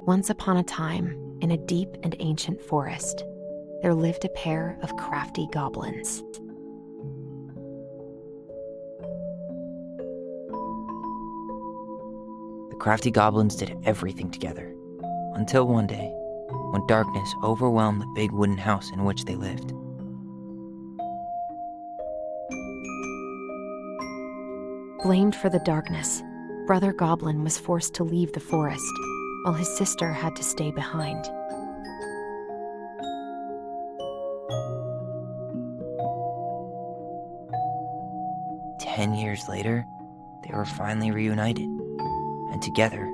Once upon a time, in a deep and ancient forest, there lived a pair of crafty goblins. The crafty goblins did everything together, until one day, when darkness overwhelmed the big wooden house in which they lived. Blamed for the darkness, Brother Goblin was forced to leave the forest, while his sister had to stay behind. "10 years later, they were finally reunited, and together,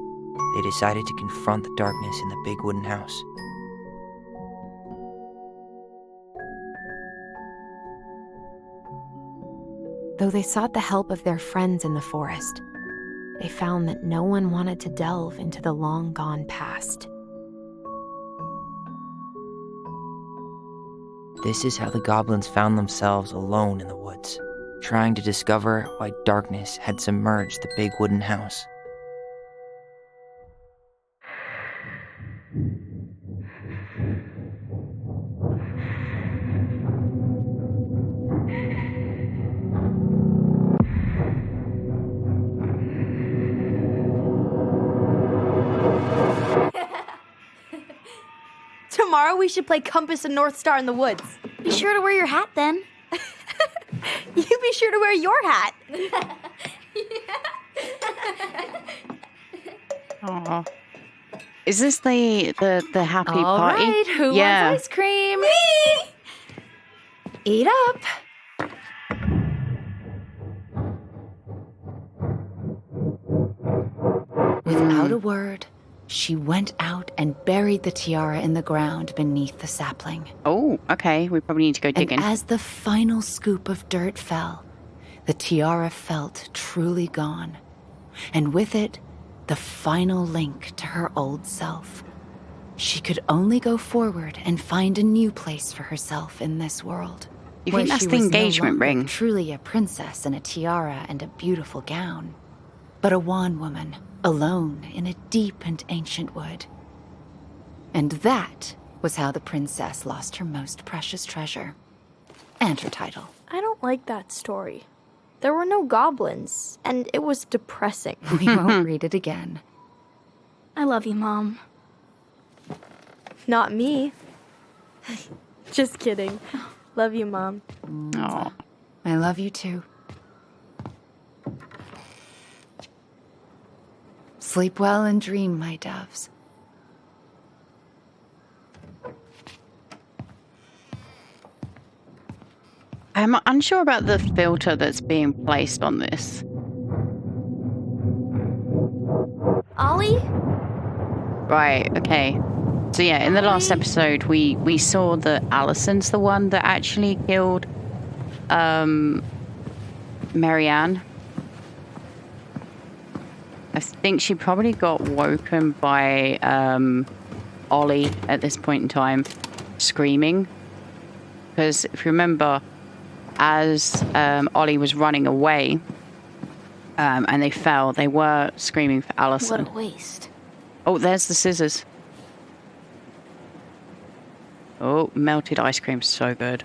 they decided to confront the darkness in the big wooden house. Though they sought the help of their friends in the forest, they found that no one wanted to delve into the long-gone past. This is how the goblins found themselves alone in the woods, trying to discover why darkness had submerged the big wooden house. Tomorrow we should play Compass and North Star in the woods. Be sure to wear your hat then. You be sure to wear your hat. Aw. Is this the happy party? All right, who wants ice cream? Me! Eat up. Without a word, she went out and buried the tiara in the ground beneath the sapling. Oh, okay. We probably need to go digging. And as the final scoop of dirt fell, the tiara felt truly gone. And with it, the final link to her old self. She could only go forward and find a new place for herself in this world. You where think that's she the was no engagement longer ring? Truly a princess in a tiara and a beautiful gown, but a wan woman, alone in a deep and ancient wood. And that was how the princess lost her most precious treasure and her title. I don't like that story. There were no goblins, and it was depressing. We won't read it again. I love you, Mom. Not me. Just kidding. Love you, Mom. Oh, I love you too. Sleep well and dream, my doves. I'm unsure about the filter that's being placed on this. Ollie? Right, okay. So yeah, in the last episode, we saw that Allison's the one that actually killed Marianne. I think she probably got woken by Ollie at this point in time, screaming. Because if you remember, as Ollie was running away and they fell, they were screaming for Allison. What a waste. Oh, there's the scissors. Oh, melted ice cream, so good.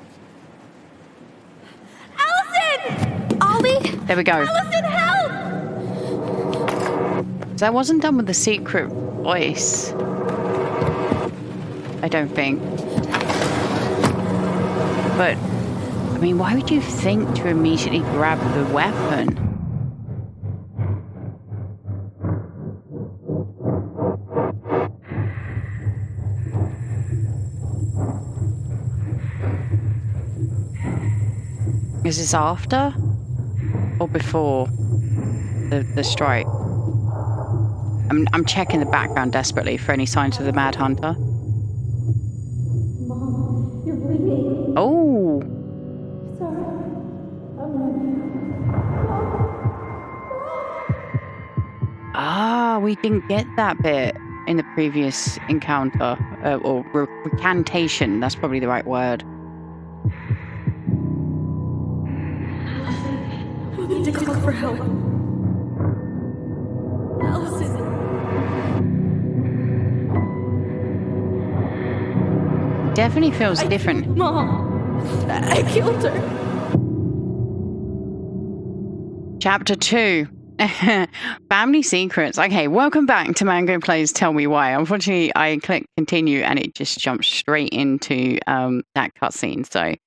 Allison! Ollie! There we go. Allison, help! So that wasn't done with the secret voice. I don't think. But, I mean, why would you think to immediately grab the weapon? Is this after or before the strike? I'm checking the background desperately for any signs of the Mad Hunter. Mom, you're bleeding. Oh, Sorry. we didn't get that bit in the previous encounter or recantation. That's probably the right word. We need to call for help. Allison. definitely feels different. Mom, I killed her. Chapter 2. Family secrets. Okay, welcome back to Mango Plays Tell Me Why. Unfortunately, I clicked continue and it just jumped straight into that cutscene, so I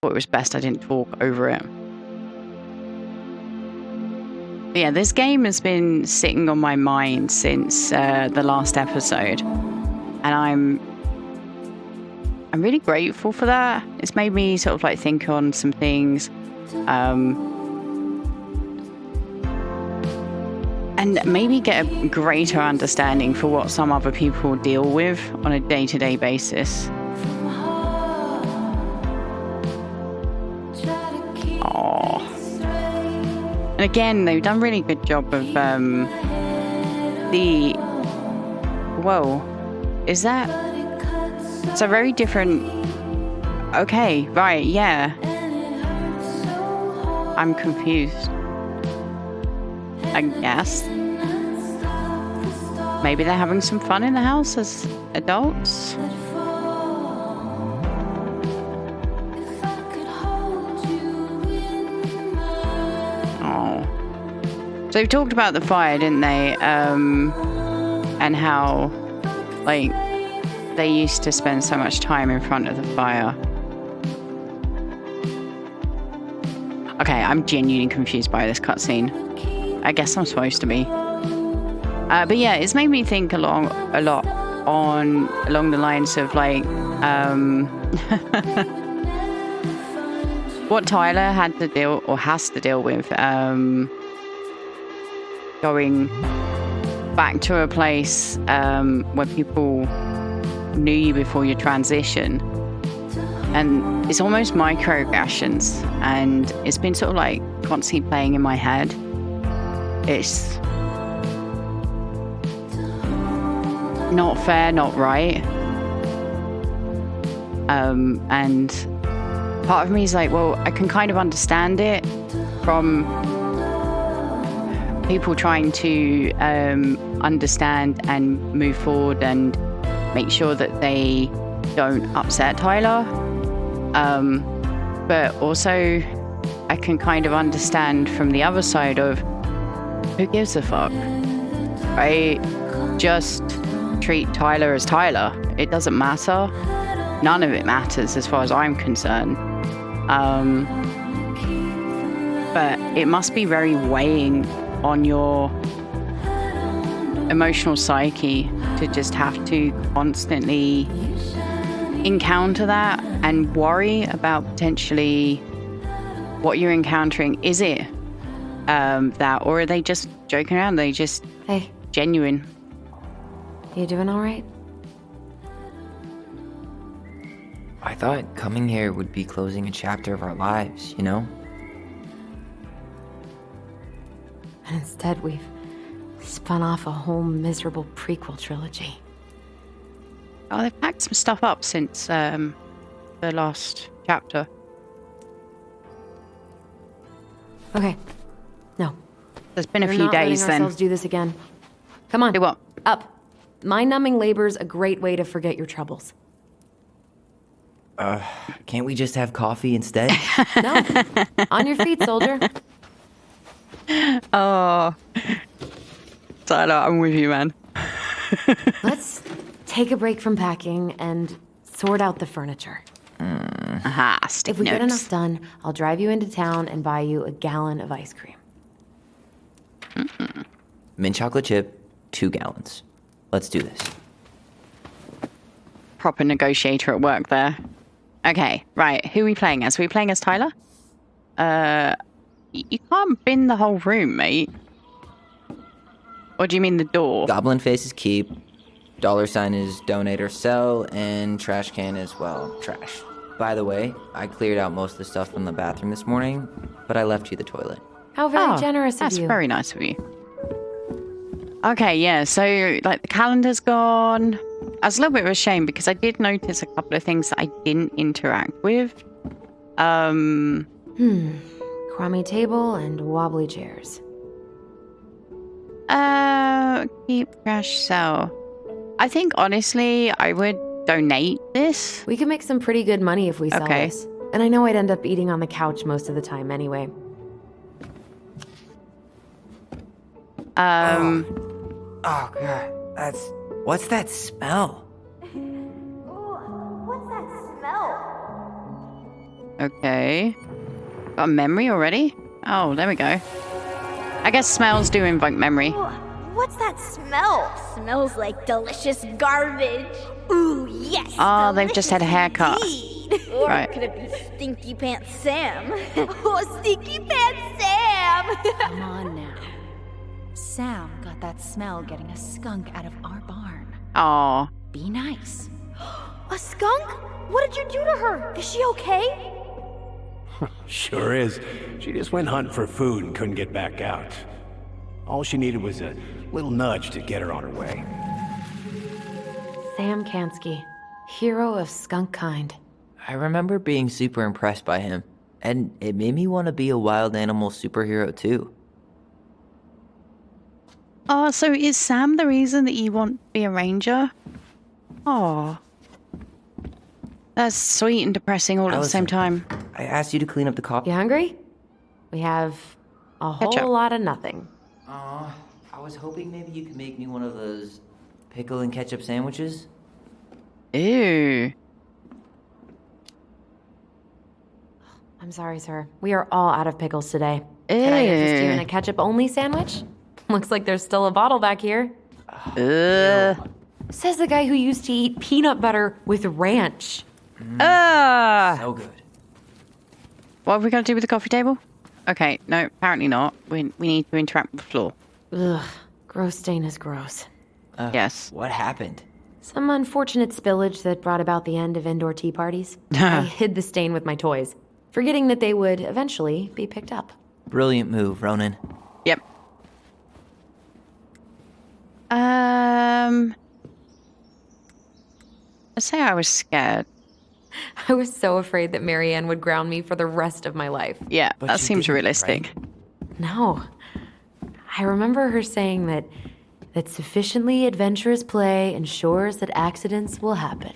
thought it was best I didn't talk over it. But yeah, this game has been sitting on my mind since the last episode, and I'm really grateful for that. It's made me sort of like think on some things. And maybe get a greater understanding for what some other people deal with on a day-to-day basis. Aww. And again, they've done a really good job of the... Whoa. Is that... It's a very different... Okay, right, yeah. I'm confused. I guess. Maybe they're having some fun in the house as adults. Oh. So they've talked about the fire, didn't they? And how, like, they used to spend so much time in front of the fire. Okay, I'm genuinely confused by this cutscene. I guess I'm supposed to be. But yeah, it's made me think a lot along the lines of like what Tyler had to deal or has to deal with going back to a place where people knew you before your transition. And it's almost microaggressions, and it's been sort of like constantly playing in my head. It's not fair, not right. And part of me is like, well, I can kind of understand it from people trying to understand and move forward and make sure that they don't upset Tyler. But also I can kind of understand from the other side of who gives a fuck, right? Just treat Tyler as Tyler. It doesn't matter. None of it matters as far as I'm concerned. But it must be very weighing on your emotional psyche to just have to constantly encounter that and worry about potentially what you're encountering. Is it that, or are they just joking around? They just Hey, genuine? you doing all right? I thought coming here would be closing a chapter of our lives, you know? And instead, we've spun off a whole miserable prequel trilogy. Oh, they've packed some stuff up since the last chapter. Okay. No. There's been a We're few not letting days then. ourselves do this again. Come on. Do what? Up. Mind-numbing labor's a great way to forget your troubles. Can't we just have coffee instead? No. On your feet, soldier. Oh, Tyler, I'm with you, man. Let's take a break from packing and sort out the furniture. Aha, stick If we notes. get enough done, I'll drive you into town and buy you a gallon of ice cream. Mint chocolate chip, 2 gallons. Let's do this. Proper negotiator at work there. Okay, right. Who are we playing as? Are we playing as Tyler? You can't bin the whole room, mate. Or do you mean the door? Goblin face is keep. $sign is donate or sell, and trash can is, well, trash. By the way, I cleared out most of the stuff from the bathroom this morning, but I left you the toilet. How very Oh, generous of that's you. very nice of you. Okay, yeah, so, like, the calendar's gone. That's a little bit of a shame because I did notice a couple of things that I didn't interact with. Crummy table and wobbly chairs. Keep trash, sell. I think, honestly, I would donate this? We could make some pretty good money if we sell Okay. this. And I know I'd end up eating on the couch most of the time anyway. Oh god, what's that smell? What's that smell? Okay. Got a memory already? Oh, there we go. I guess smells do invoke memory. What's that smell? Smells like delicious garbage. Ooh, yes. Oh, they've just had a haircut. indeed. Or Right. could it be Stinky Pants Sam? Oh, Stinky Pants Sam! Come on now. Sam got that smell getting a skunk out of our barn. Oh, Be nice. A skunk? What did you do to her? Is she okay? Sure is. She just went hunting for food and couldn't get back out. All she needed was a little nudge to get her on her way. Sam Kansky, hero of skunk kind. I remember being super impressed by him, and it made me want to be a wild animal superhero too. Oh, so is Sam the reason that you want to be a ranger? Oh. That's sweet and depressing all at the same time. I asked you to clean up the coffee. You hungry? We have a whole Ketchup. lot of nothing. Aw, I was hoping maybe you could make me one of those pickle and ketchup sandwiches. Ew. I'm sorry, sir. We are all out of pickles today. Can I interest you in a Ew. ketchup-only sandwich? Looks like there's still a bottle back here. Ugh. Says the guy who used to eat peanut butter with ranch. So good. What have we got to do with the coffee table? Okay, no, apparently not. We need to interact with the floor. Ugh, gross stain is gross. Yes. What happened? Some unfortunate spillage that brought about the end of indoor tea parties. I hid the stain with my toys, forgetting that they would eventually be picked up. Brilliant move, Ronan. Yep. I'd say I was scared. I was so afraid that Marianne would ground me for the rest of my life. Yeah, But that you seems didn't, realistic. right? No. I remember her saying that sufficiently adventurous play ensures that accidents will happen,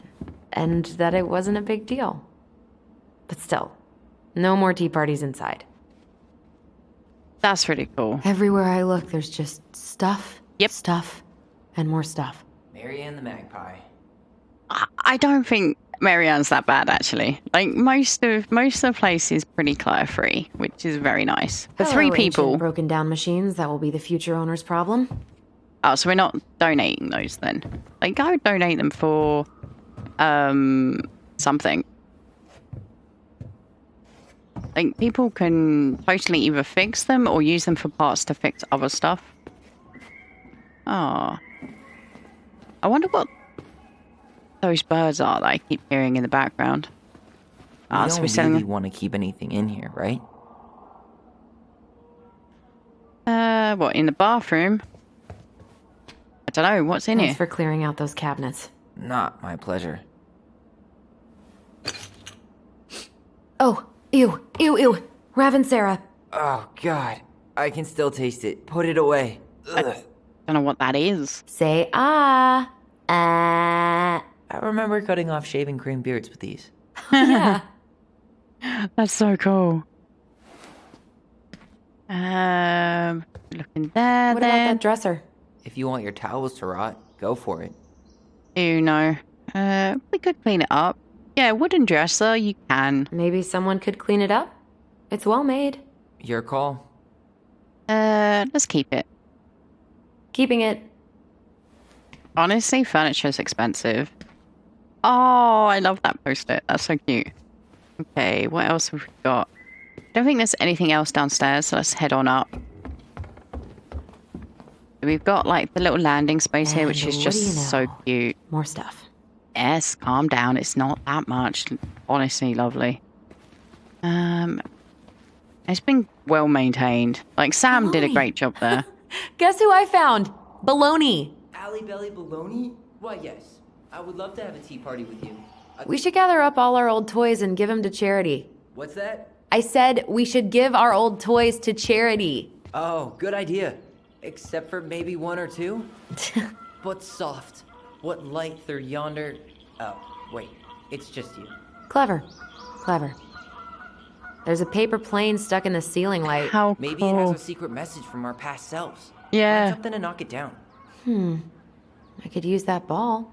and that it wasn't a big deal. But still, no more tea parties inside. That's really cool. Everywhere I look, there's just stuff, Yep. stuff, and more stuff. Marianne the Magpie. I don't think Marianne's that bad, actually. Like, most of the place is pretty clutter-free, which is very nice. The Hello, three ancient people... broken down machines, that will be the future owner's problem. Oh, so we're not donating those then? Like, go donate them for... something. Like, people can totally either fix them or use them for parts to fix other stuff. Oh. I wonder what those birds are that I keep hearing in the background. Ah, You so don't we're selling really want to keep anything in here, right? what, in the bathroom? I don't know, what's in Thanks here? for clearing out those cabinets. Not my pleasure. Oh, ew, ew, ew. Raven Sarah. Oh god, I can still taste it. Put it away. Ugh. Don't know what that is. Say ah. Ah. I remember cutting off shaving cream beards with these. Yeah. That's so cool. Looking there What about then. that dresser? If you want your towels to rot, go for it. Ew, no. We could clean it up. Yeah, wooden dresser, you can. Maybe someone could clean it up? It's well made. Your call. Let's keep it. Keeping it. Honestly, furniture's expensive. Oh, I love that post-it. That's so cute. Okay, what else have we got? I don't think there's anything else downstairs, so let's head on up. We've got, like, the little landing space here, which And is what just do you know? so cute. More stuff. Yes, calm down. It's not that much. Honestly, lovely. It's been well maintained. Like, Sam did a Baloney. great job there. Guess who I found? Baloney. Alley Belly Baloney? Why, yes. I would love to have a tea party with you. We should gather up all our old toys and give them to charity. What's that? I said we should give our old toys to charity. Oh, good idea. Except for maybe one or two. But soft. What light through yonder Oh, wait. It's just you. Clever. Clever. There's a paper plane stuck in the ceiling light. How Maybe cool. it has a secret message from our past selves. Yeah. Find something to knock it down. I could use that ball.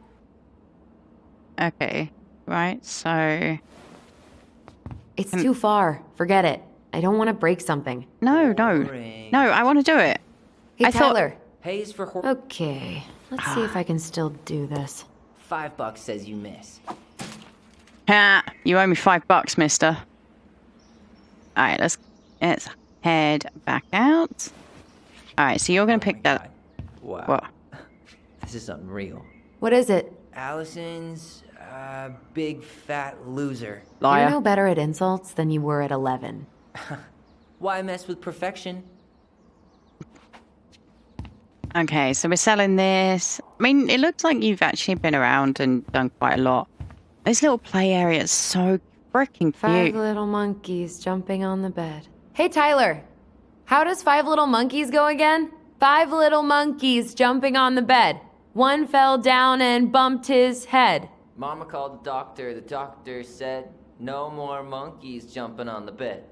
Okay. Right, so... It's too far. Forget it. I don't want to break something. No. Boring. No, I want to do it. Hey, I thought- Tyler. Pays for Okay. Let's see if I can still do this. $5 says you miss. Ha! You owe me $5, mister. Alright, let's head back out. Alright, so you're going to pick that... Wow. What? This is unreal. What is it? Allison's big fat loser. Liar. You're no better at insults than you were at 11. Why mess with perfection? Okay, so we're selling this. I mean, it looks like you've actually been around and done quite a lot. This little play area is so freaking 5 cute. little monkeys jumping on the bed. Hey, Tyler. How does 5 little monkeys go again? 5 little monkeys jumping on the bed. One fell down and bumped his head. Mama called the doctor. The doctor said, no more monkeys jumping on the bed.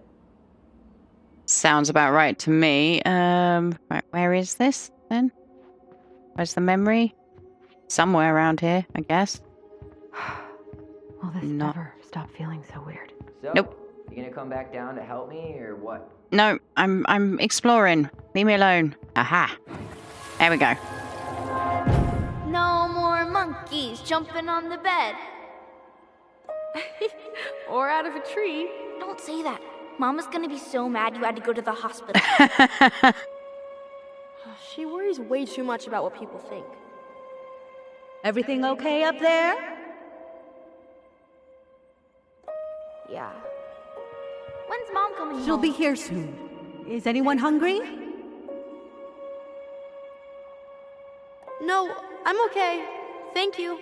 Sounds about right to me. Right, where is this then? Where's the memory? Somewhere around here, I guess. Will this No. ever stop feeling so weird? So, Nope. You gonna come back down to help me, or what? No, I'm exploring. Leave me alone. Aha. There we go. No more monkeys jumping on the bed. Or out of a tree. Don't say that. Mama's gonna be so mad you had to go to the hospital. She worries way too much about what people think. Everything okay up there? Yeah. When's Mom coming She'll home? be here soon. Is anyone hungry? No, I'm okay. Thank you.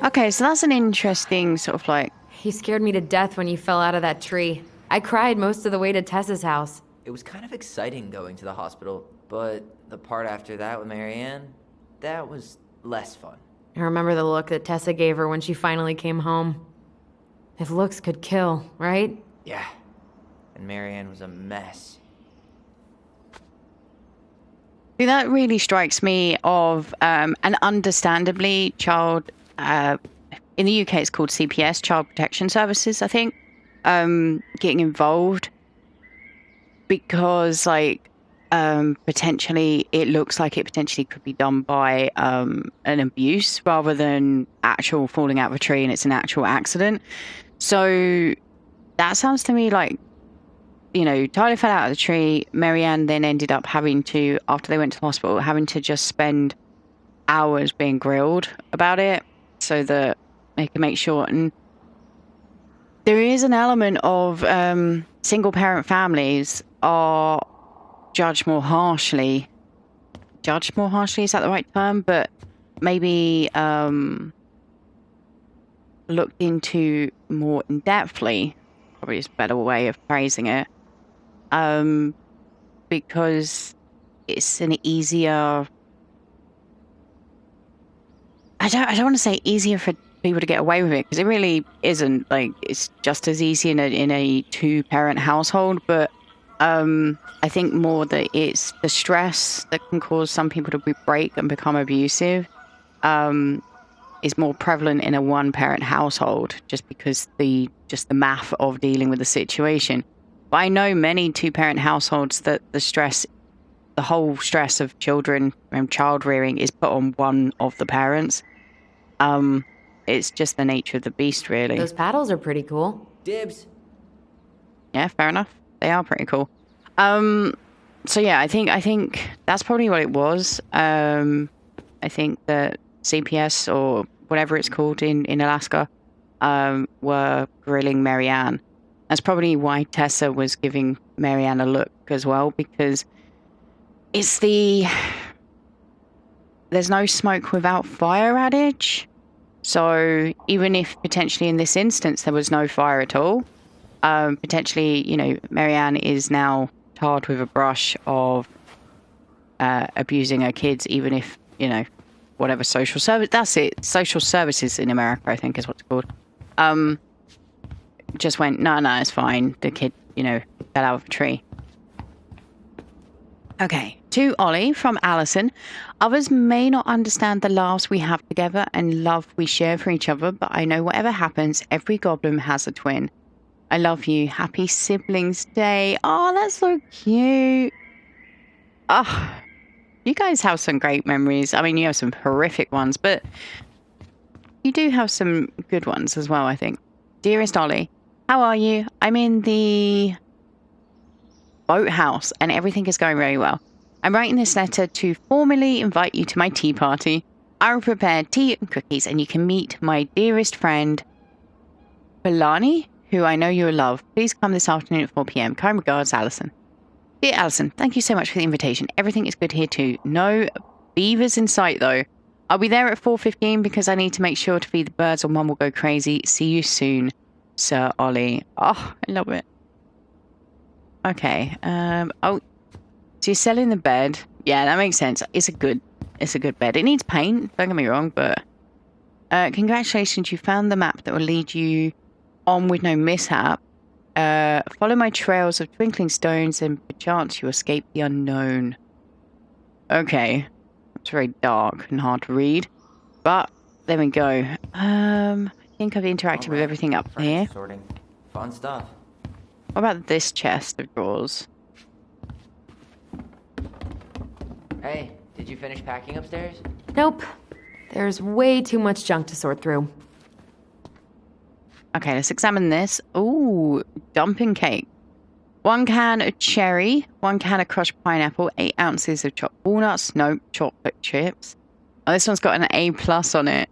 Okay, so that's an interesting sort of like... You scared me to death when you fell out of that tree. I cried most of the way to Tessa's house. It was kind of exciting going to the hospital, but the part after that with Marianne, that was less fun. I remember the look that Tessa gave her when she finally came home. If looks could kill, right? Yeah. And Marianne was a mess. See, that really strikes me of an understandably child... in the UK, it's called CPS, Child Protection Services, I think, getting involved because, like, potentially, it looks like it potentially could be done by an abuse rather than actual falling out of a tree and it's an actual accident. So that sounds to me like, you know, Tyler fell out of the tree. Marianne then ended up having to, after they went to the hospital, having to just spend hours being grilled about it so that they can make sure. And there is an element of single parent families are judged more harshly, is that the right term? But maybe looked into more in-depthly, probably is a better way of phrasing it, because it's an easier... I don't want to say easier for people to get away with it, because it really isn't. Like, it's just as easy in a two-parent household, but I think more that it's the stress that can cause some people to break and become abusive is more prevalent in a one-parent household, just because the math of dealing with the situation. But I know many two-parent households that the whole stress of children and child rearing is put on one of the parents. It's just the nature of the beast, really. Those paddles are pretty cool. Dibs. Yeah, fair enough. They are pretty cool. So yeah, I think that's probably what it was. I think that CPS or whatever it's called in Alaska were grilling Marianne. That's probably why Tessa was giving Marianne a look as well, because it's there's no smoke without fire adage. So even if potentially in this instance there was no fire at all, potentially, you know, Marianne is now tarred with a brush of abusing her kids, even if, you know, whatever social service. That's it. Social services in America, I think, is what it's called. Just went, no, it's fine. The kid, fell out of a tree. Okay, to Ollie from Alison. Others may not understand the laughs we have together and love we share for each other, but I know whatever happens, every goblin has a twin. I love you. Happy Siblings Day. Oh, that's so cute. Oh, you guys have some great memories. I mean, you have some horrific ones, but you do have some good ones as well, I think. Dearest Ollie, how are you? I'm in the boathouse and everything is going very well. I'm writing this letter to formally invite you to my tea party. I will prepare tea and cookies and you can meet my dearest friend, Belani, who I know you will love. Please come this afternoon at 4 p.m. Kind regards, Alison. Dear Alison, thank you so much for the invitation. Everything is good here too. No beavers in sight though. I'll be there at 4:15 because I need to make sure to feed the birds or Mum will go crazy. See you soon, Sir Ollie. Oh, I love it. Okay. So you're selling the bed. Yeah, that makes sense. It's a good bed. It needs paint, don't get me wrong, but congratulations, you found the map that will lead you on with no mishap. Follow my trails of twinkling stones and perchance you escape the unknown. Okay. It's very dark and hard to read. But there we go. I think I've interacted with everything up here. Sorting. Fun stuff. What about this chest of drawers? Hey, did you finish packing upstairs? Nope. There's way too much junk to sort through. Okay, let's examine this. Ooh, dumping cake. 1 can of cherry, 1 can of crushed pineapple, 8 ounces of chopped walnuts, no, chocolate chips. Oh, this one's got an A+ on it.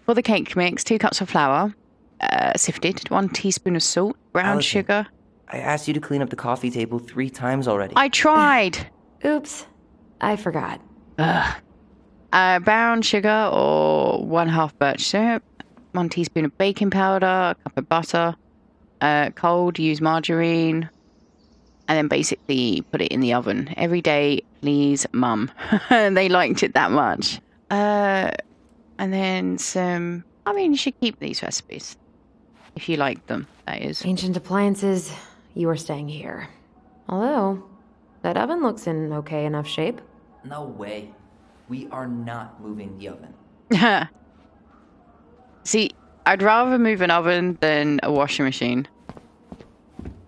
For the cake mix, 2 cups of flour, sifted, 1 teaspoon of salt, brown Alison, sugar. I asked you to clean up the coffee table 3 times already. I tried. Oops. I forgot. Brown sugar or 1/2 birch syrup, 1 teaspoon of baking powder, a cup of butter. Cold, use margarine, and then basically put it in the oven. Every day, please, Mum. They liked it that much. And then some... I mean, you should keep these recipes. If you like them, that is. Ancient appliances, you are staying here. Although, that oven looks in okay enough shape. No way. We are not moving the oven. See, I'd rather move an oven than a washing machine.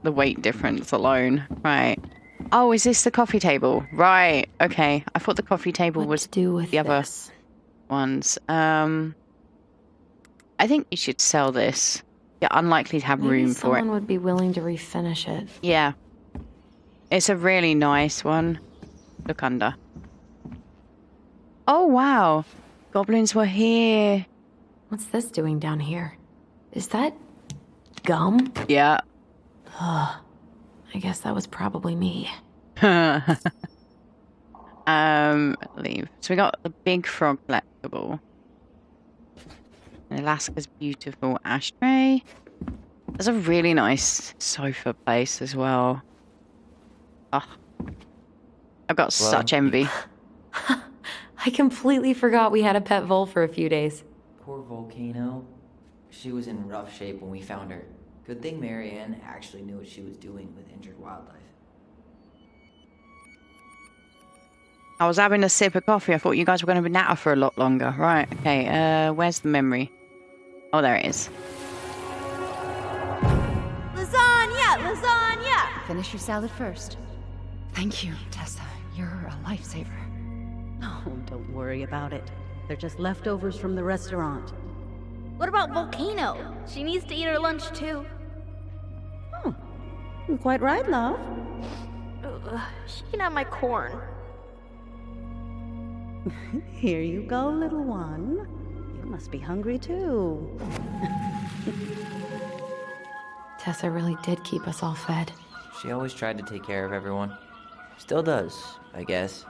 The weight difference alone. Right. Oh, is this the coffee table? Right. Okay. I thought the coffee table What was to do with the other this? ones. I think you should sell this. You're unlikely to have Maybe room for it. someone would be willing to refinish it. Yeah. It's a really nice one. Look under. Oh, wow. Goblins were here. What's this doing down here? Is that gum? Yeah. I guess that was probably me. Leave. So we got the big frog collectible. And Alaska's beautiful ashtray. There's a really nice sofa place as well. Oh, I've got such envy. I completely forgot we had a pet vole for a few days. Poor Volcano. She was in rough shape when we found her. Good thing Marianne actually knew what she was doing with injured wildlife. I was having a sip of coffee. I thought you guys were going to be natter for a lot longer. Right, okay. Where's the memory? Oh, there it is. Lasagna! Finish your salad first. Thank you, Tessa. You're a lifesaver. Oh, don't worry about it. They're just leftovers from the restaurant. What about Volcano? She needs to eat her lunch too. Oh, you're quite right, love. She can have my corn. Here you go, little one. You must be hungry too. Tessa really did keep us all fed. She always tried to take care of everyone. Still does, I guess.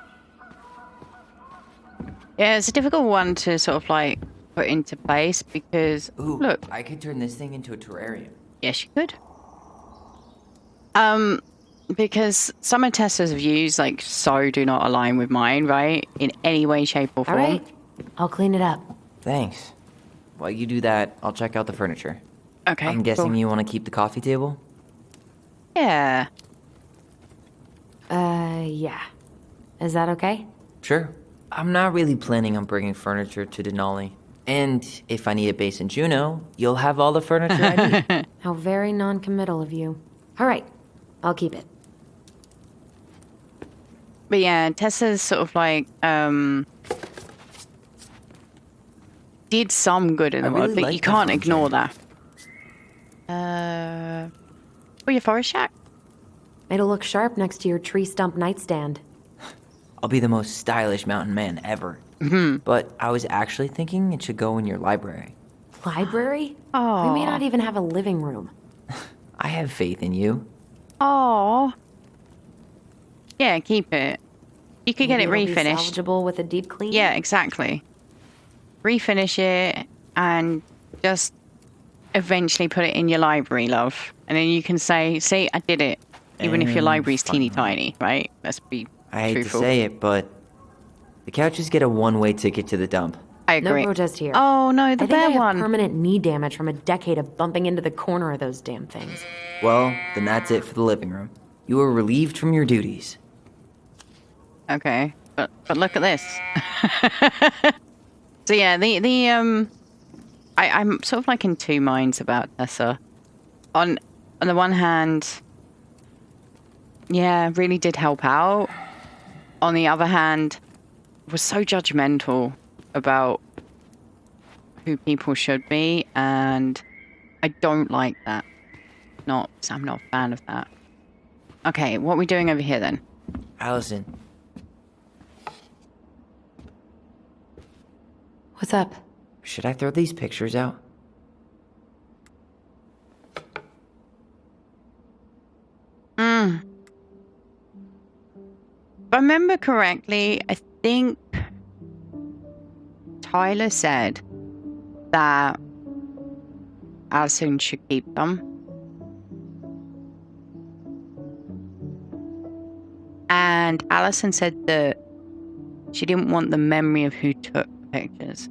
Yeah, it's a difficult one to sort of like put into place because Ooh, look. I could turn this thing into a terrarium. Yes, you could. Because some of Tessa's views like so do not align with mine, right? In any way, shape, or form. All right, I'll clean it up. Thanks. While you do that, I'll check out the furniture. Okay. I'm guessing cool. you want to keep the coffee table? Yeah. Yeah. Is that okay? Sure. I'm not really planning on bringing furniture to Denali. And if I need a base in Juneau, you'll have all the furniture I need. How very non-committal of you. All right, I'll keep it. But yeah, Tessa's sort of like, did some good in the I world, really but like you that can't farm ignore chair. that. Oh, your forest shack? It'll look sharp next to your tree stump nightstand. I'll be the most stylish mountain man ever. But I was actually thinking it should go in your library. Library? Oh. We may not even have a living room. I have faith in you. Oh. Yeah, keep it. You could get it Maybe it'll be refinished. salvageable with a deep clean? Yeah, exactly. Refinish it and just eventually put it in your library, love. And then you can say, see, I did it. Even if your And library's teeny finally- tiny, right? Let's be I hate truthful. to say it, but the couches get a one-way ticket to the dump. I No agree. protest here. Oh, no, the I think I bear have one. permanent knee damage from a decade of bumping into the corner of those damn things. Well, then that's it for the living room. You are relieved from your duties. Okay, but look at this. So yeah, I'm sort of like in two minds about Tessa. On the one hand, yeah, really did help out. On the other hand, was so judgmental about who people should be, and I don't like that. I'm not a fan of that. Okay, what are we doing over here then? Allison, What's up? should I throw these pictures out? If I remember correctly, I think Tyler said that Alison should keep them. And Alison said that she didn't want the memory of who took the pictures.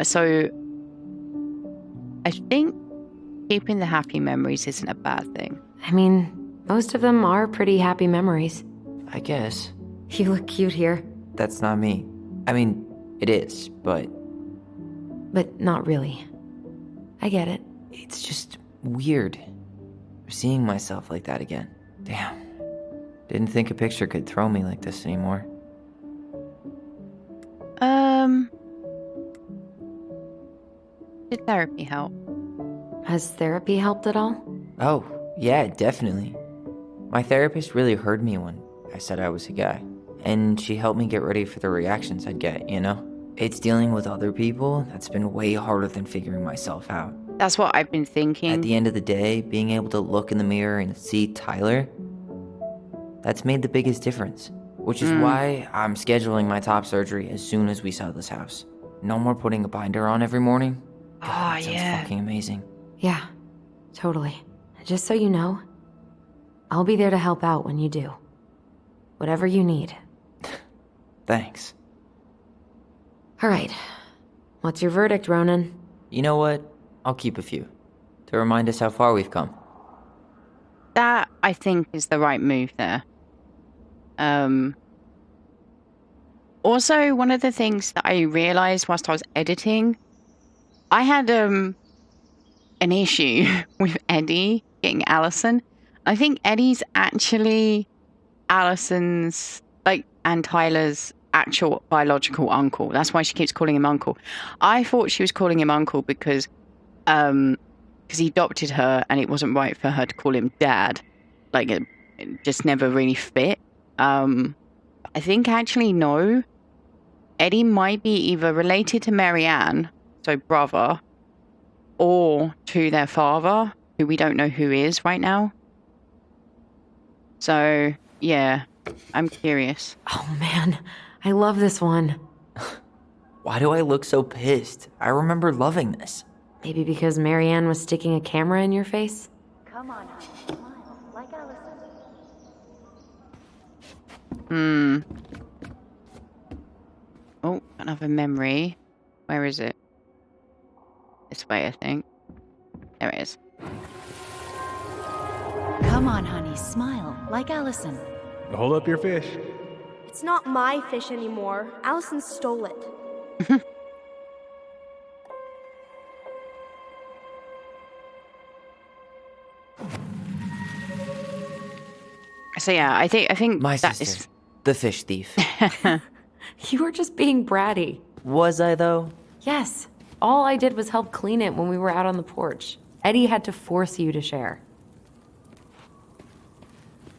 So I think keeping the happy memories isn't a bad thing. I mean, most of them are pretty happy memories. I guess. You look cute here, That's not me. I mean, it is, but but not really. I get it. it's just weird. Seeing myself like that again. Damn. Didn't think a picture could throw me like this anymore. Did therapy help? Has therapy helped at all? Oh, yeah, definitely. My therapist really heard me when I said I was a guy. And she helped me get ready for the reactions I'd get, you know? It's dealing with other people that's been way harder than figuring myself out. That's what I've been thinking. At the end of the day, being able to look in the mirror and see Tyler, that's made the biggest difference. Which is why I'm scheduling my top surgery as soon as we sell this house. No more putting a binder on every morning. God, that sounds fucking amazing. Yeah, totally. Just so you know, I'll be there to help out when you do. Whatever you need. Thanks. All right. What's your verdict, Ronan? You know what? I'll keep a few. To remind us how far we've come. That, I think, is the right move there. Also, one of the things that I realized whilst I was editing, I had an issue with Eddie getting Allison. I think Eddie's actually Allison's, and Tyler's actual biological uncle. That's why she keeps calling him uncle. I thought she was calling him uncle because he adopted her and it wasn't right for her to call him dad. It just never really fit. I think actually no. Eddie might be either related to Marianne, so brother, or to their father, who we don't know who is right now. So, yeah, I'm curious. Oh man, I love this one. Why do I look so pissed? I remember loving this. Maybe because Marianne was sticking a camera in your face? Come on, smile like Allison. another memory. Where is it? This way, I think. There it is. Come on, honey, smile, like Allison. Hold up your fish. It's not my fish anymore. Allison stole it. So yeah, I think My that sister, the fish thief. You were just being bratty. Was I, though? Yes. All I did was help clean it when we were out on the porch. Eddie had to force you to share.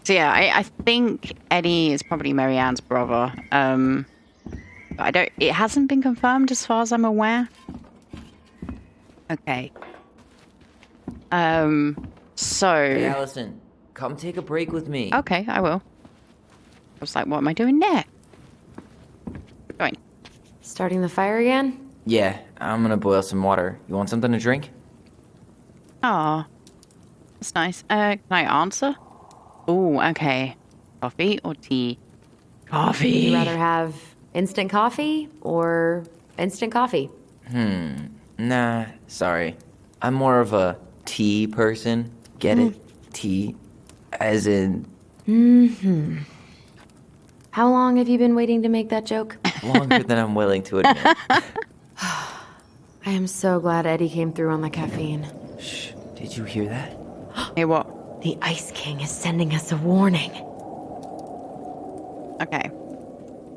So yeah, I think Eddie is probably Marianne's brother. But it hasn't been confirmed as far as I'm aware. Okay. So. Hey, Allison, come take a break with me. Okay, I will. I was like, what am I doing there? Going. Starting the fire again? Yeah, I'm gonna boil some water. You want something to drink? Oh, that's nice. Can I answer? Oh, okay. Coffee or tea? Coffee. You'd rather have instant coffee or instant coffee? Nah, sorry. I'm more of a tea person. Get it? Tea. As in, How long have you been waiting to make that joke? longer than I'm willing to admit. I am so glad Eddie came through on the caffeine. Shh, did you hear that? Hey, what? The Ice King is sending us a warning. Okay.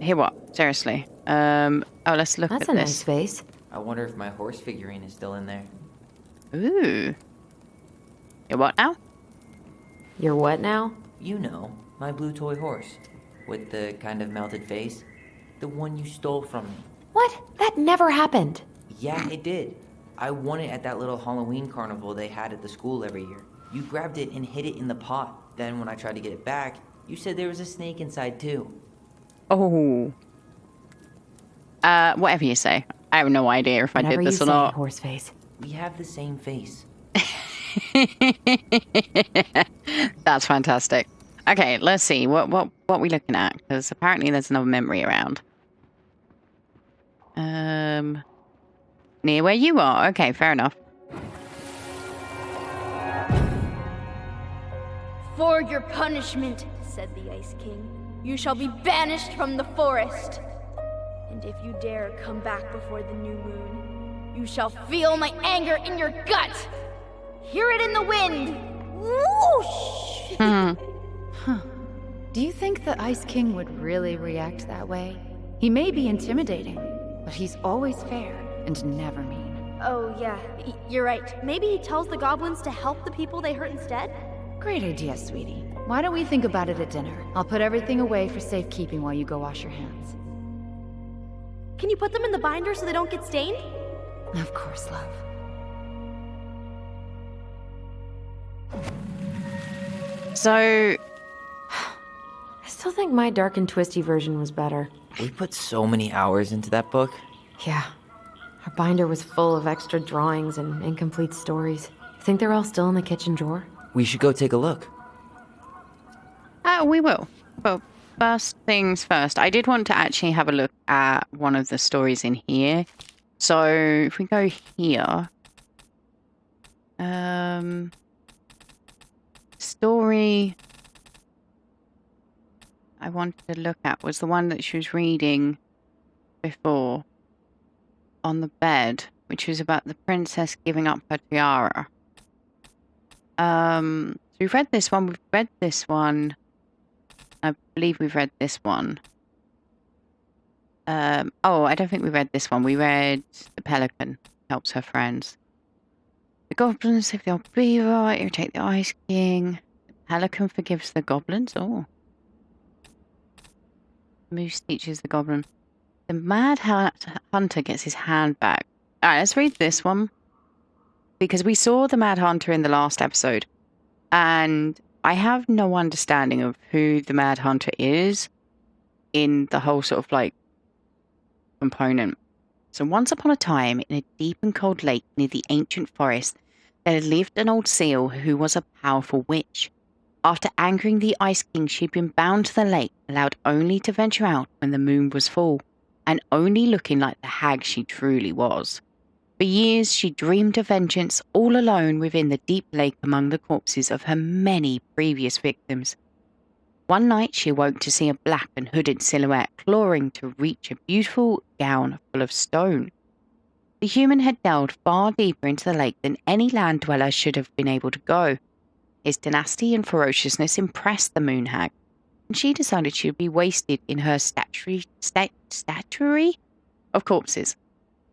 Hey, what? Seriously. Oh, let's look That's at a this. nice face. I wonder if my horse figurine is still in there. Ooh. Hey, what now? You're what now? You know, my blue toy horse. With the kind of melted face. The one you stole from me. What? That never happened. Yeah, it did. I won it at that little Halloween carnival they had at the school every year. You grabbed it and hid it in the pot. Then when I tried to get it back, you said there was a snake inside too. Oh. Whatever you say. I have no idea if I Whatever did this you or say, not. horse face. We have the same face. That's fantastic. Okay, let's see. What we looking at? Because apparently there's another memory around. Near where you are. Okay, fair enough. For your punishment, said the Ice King, you shall be banished from the forest. And if you dare come back before the new moon, you shall feel my anger in your gut. Hear it in the wind. Whoosh! Do you think the Ice King would really react that way? He may be intimidating, but he's always fair and never mean. Oh, yeah, you're right. Maybe he tells the goblins to help the people they hurt instead? Great idea, sweetie. Why don't we think about it at dinner? I'll put everything away for safekeeping while you go wash your hands. Can you put them in the binder so they don't get stained? Of course, love. So, I still think my dark and twisty version was better. We put so many hours into that book. Yeah. Our binder was full of extra drawings and incomplete stories. Think they're all still in the kitchen drawer? We should go take a look. we will. But first things first, I did want to actually have a look at one of the stories in here. So, if we go here... story I wanted to look at was the one that she was reading before on the bed, which was about the princess giving up her tiara. So we've read this one, I believe we've read this one. Oh, I don't think we read this one. We read The Pelican Helps Her Friends. The goblins save the old beaver, irritate the Ice King. The Pelican forgives the goblins. Oh. Moose teaches the goblin. The Mad Hunter gets his hand back. Alright, let's read this one. Because we saw the Mad Hunter in the last episode. And I have no understanding of who the Mad Hunter is in the whole sort of like component. So once upon a time, in a deep and cold lake near the ancient forest, there lived an old seal who was a powerful witch. After angering the Ice King, she'd been bound to the lake, allowed only to venture out when the moon was full. and only looking like the hag she truly was. For years, she dreamed of vengeance all alone within the deep lake among the corpses of her many previous victims. One night, she awoke to see a black and hooded silhouette clawing to reach a beautiful gown full of stone. The human had delved far deeper into the lake than any land dweller should have been able to go. His tenacity and ferociousness impressed the moon hag, and she decided she would be wasted in her statuary of corpses.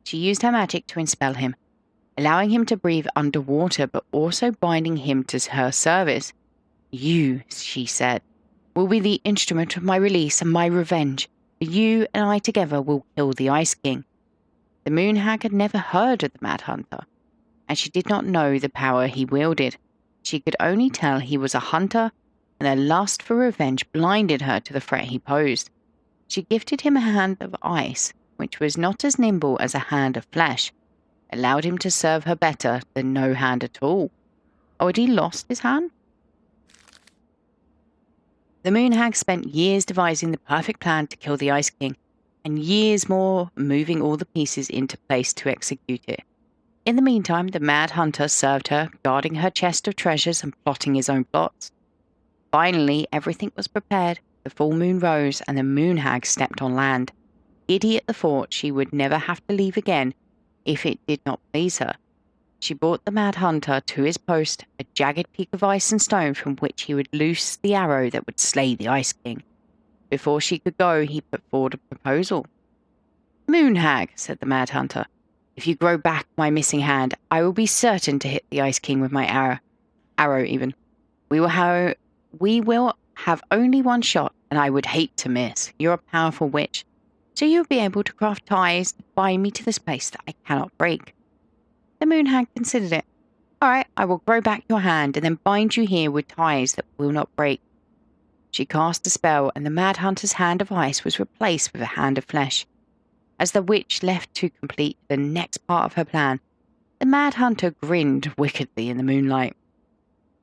She used her magic to expel him, allowing him to breathe underwater but also binding him to her service. You, she said, will be the instrument of my release and my revenge. You and I together will kill the Ice King. The moon hag had never heard of the Mad Hunter, and she did not know the power he wielded. She could only tell he was a hunter, and her lust for revenge blinded her to the threat he posed. She gifted him a hand of ice, which was not as nimble as a hand of flesh, allowed him to serve her better than no hand at all. Or had he lost his hand? The moon hag spent years devising the perfect plan to kill the Ice King, and years more moving all the pieces into place to execute it. In the meantime, the Mad Hunter served her, guarding her chest of treasures and plotting his own plots. Finally, everything was prepared. The full moon rose, and the moon hag stepped on land. Giddy at the thought she would never have to leave again if it did not please her. She brought the Mad Hunter to his post, a jagged peak of ice and stone from which he would loose the arrow that would slay the Ice King. Before she could go, he put forward a proposal. "Moon hag," said the Mad Hunter, "if you grow back my missing hand, I will be certain to hit the Ice King with my arrow even. We will have only one shot, and I would hate to miss. You're a powerful witch, so you'll be able to craft ties to bind me to this place that I cannot break." The moon hag considered it. "All right, I will grow back your hand and then bind you here with ties that will not break." She cast a spell, and the Mad Hunter's hand of ice was replaced with a hand of flesh. As the witch left to complete the next part of her plan, the Mad Hunter grinned wickedly in the moonlight.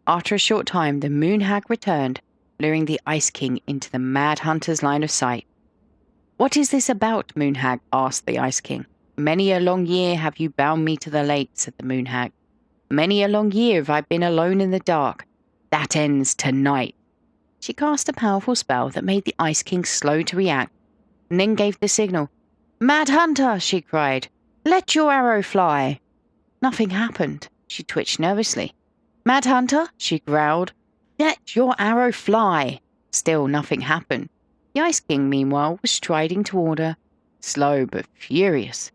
After a short time, the moon hag returned, luring the Ice King into the Mad Hunter's line of sight. "What is this about, moon hag?" asked the Ice King. "Many a long year have you bound me to the lake," said the moon hag. "Many a long year have I been alone in the dark. That ends tonight." She cast a powerful spell that made the Ice King slow to react, and then gave the signal. "Mad Hunter," she cried, "let your arrow fly." Nothing happened. She twitched nervously. "Mad Hunter," she growled, "let your arrow fly." Still nothing happened. The Ice King, meanwhile, was striding toward her, slow but furious.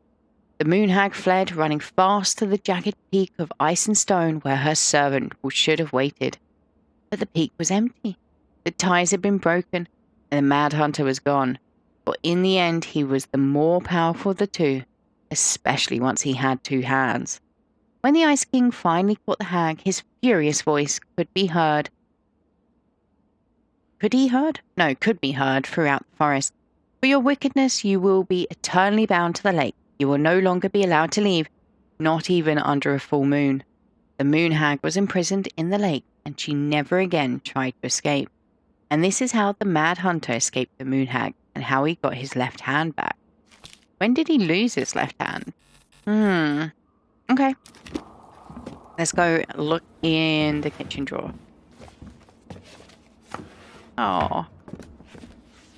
The moon hag fled, running fast to the jagged peak of ice and stone where her servant should have waited. But the peak was empty. The ties had been broken, and the Mad Hunter was gone. But in the end, he was the more powerful of the two, especially once he had two hands. When the Ice King finally caught the hag, his furious voice could be heard. Could be heard throughout the forest. "For your wickedness, you will be eternally bound to the lake. You will no longer be allowed to leave, not even under a full moon." The moon hag was imprisoned in the lake, and she never again tried to escape. And this is how the Mad Hunter escaped the moon hag, and how he got his left hand back. When did he lose his left hand? Okay. Let's go look in the kitchen drawer. Oh.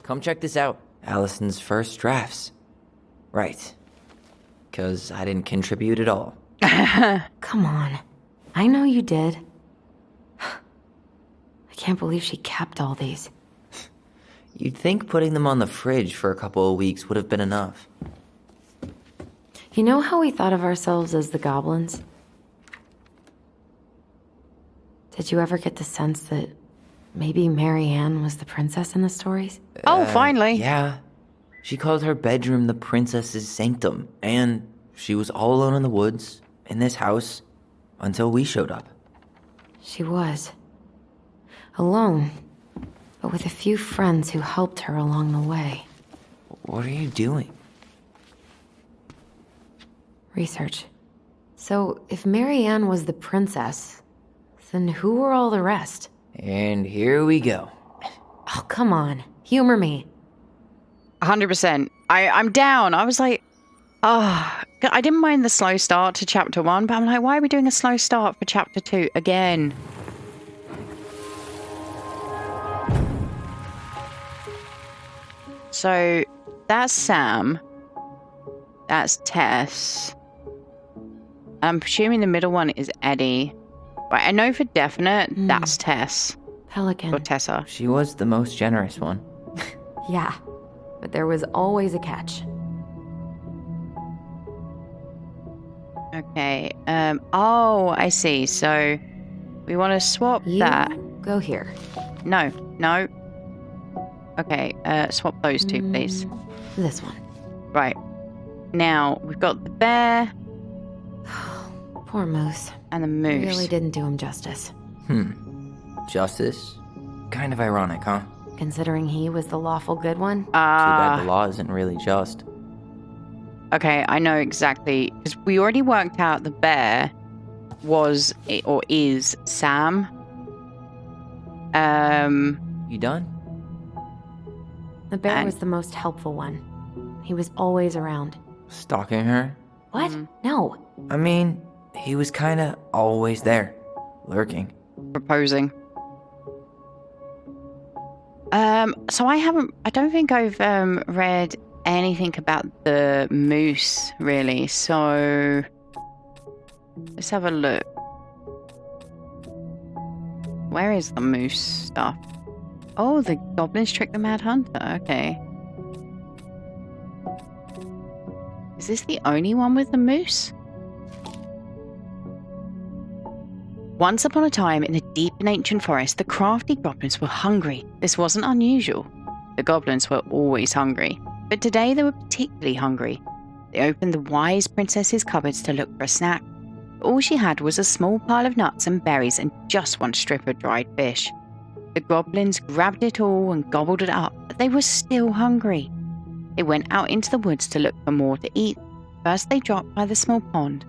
Come check this out. Allison's first drafts. Right. Because I didn't contribute at all. Come on. I know you did. I can't believe she kept all these. You'd think putting them on the fridge for a couple of weeks would have been enough. You know how we thought of ourselves as the goblins? Did you ever get the sense that maybe Mary Ann was the princess in the stories? Oh, finally. Yeah. She called her bedroom the princess's sanctum, and she was all alone in the woods, in this house, until we showed up. She was. Alone, but with a few friends who helped her along the way. What are you doing? Research. So, if Mary Ann was the princess, then who were all the rest? And here we go. Oh, come on. Humor me. 100%. I'm down. I was like, oh, I didn't mind the slow start to chapter 1, but I'm like, why are we doing a slow start for chapter 2 again? So that's Sam. That's Tess. I'm presuming the middle one is Eddie. Right, I know for definite that's Tess. Pelican. Or Tessa. She was the most generous one. Yeah, but there was always a catch. Okay. Oh, I see. So we want to swap that. Go here. No. Okay, swap those two, please. This one. Right. Now, we've got the bear. Poor Moose. And the moose. Really didn't do him justice. Justice? Kind of ironic, huh? Considering he was the lawful good one. Too bad the law isn't really just. Okay, I know exactly. Because we already worked out the bear was, or is, Sam. You done? The bear was the most helpful one. He was always around. Stalking her? What? No. I mean, he was kind of always there. Lurking. Proposing. So I don't think I've read anything about the moose, really. So let's have a look. Where is the moose stuff? Oh, the goblins tricked the Mad Hunter. Okay. Is this the only one with the moose? Once upon a time, in a deep and ancient forest, the crafty goblins were hungry. This wasn't unusual. The goblins were always hungry, but today they were particularly hungry. They opened the wise princess's cupboards to look for a snack. All she had was a small pile of nuts and berries and just one strip of dried fish. The goblins grabbed it all and gobbled it up, but they were still hungry. They went out into the woods to look for more to eat. First they dropped by the small pond.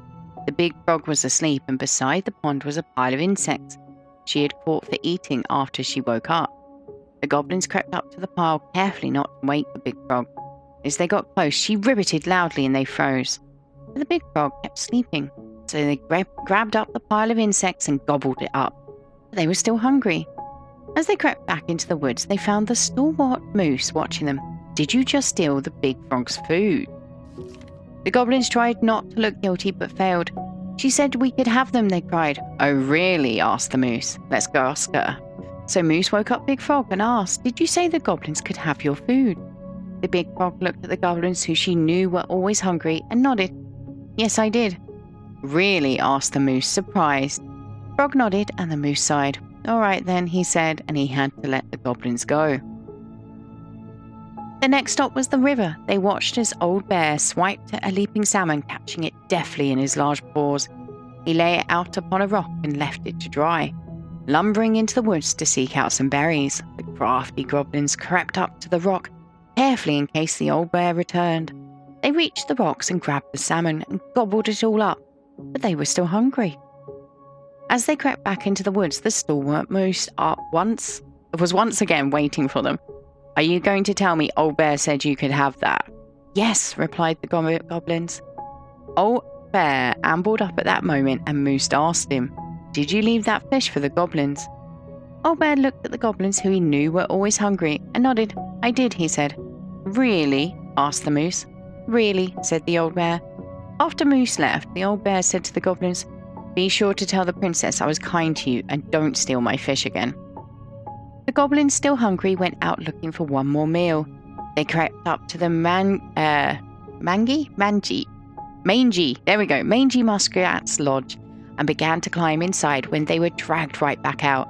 The big frog was asleep, and beside the pond was a pile of insects she had caught for eating after she woke up. The goblins crept up to the pile, carefully not to wake the big frog. As they got close, she ribbited loudly and they froze. But the big frog kept sleeping, so they grabbed up the pile of insects and gobbled it up. But they were still hungry. As they crept back into the woods, they found the stalwart moose watching them. "Did you just steal the big frog's food?" The goblins tried not to look guilty, but failed. "She said we could have them," they cried. "Oh, really?" asked the moose. "Let's go ask her." So Moose woke up Big Frog and asked, "Did you say the goblins could have your food?" The Big Frog looked at the goblins, who she knew were always hungry, and nodded. "Yes, I did." "Really?" asked the moose, surprised. Frog nodded, and the moose sighed. "All right then," he said, and he had to let the goblins go. The next stop was the river. They watched as Old Bear swiped at a leaping salmon, catching it deftly in his large paws. He lay it out upon a rock and left it to dry. Lumbering into the woods to seek out some berries, the crafty goblins crept up to the rock, carefully in case the Old Bear returned. They reached the rocks and grabbed the salmon and gobbled it all up, but they were still hungry. As they crept back into the woods, the stalwart moose was once again waiting for them. "Are you going to tell me Old Bear said you could have that?" "Yes," replied the goblins. Old Bear ambled up at that moment, and Moose asked him, "Did you leave that fish for the goblins?" Old Bear looked at the goblins, who he knew were always hungry, and nodded. "I did," he said. "Really?" asked the moose. "Really," said the Old Bear. After Moose left, the Old Bear said to the goblins, "Be sure to tell the princess I was kind to you, and don't steal my fish again." The goblins, still hungry, went out looking for one more meal. They crept up to the mangy muskrat's lodge and began to climb inside when they were dragged right back out.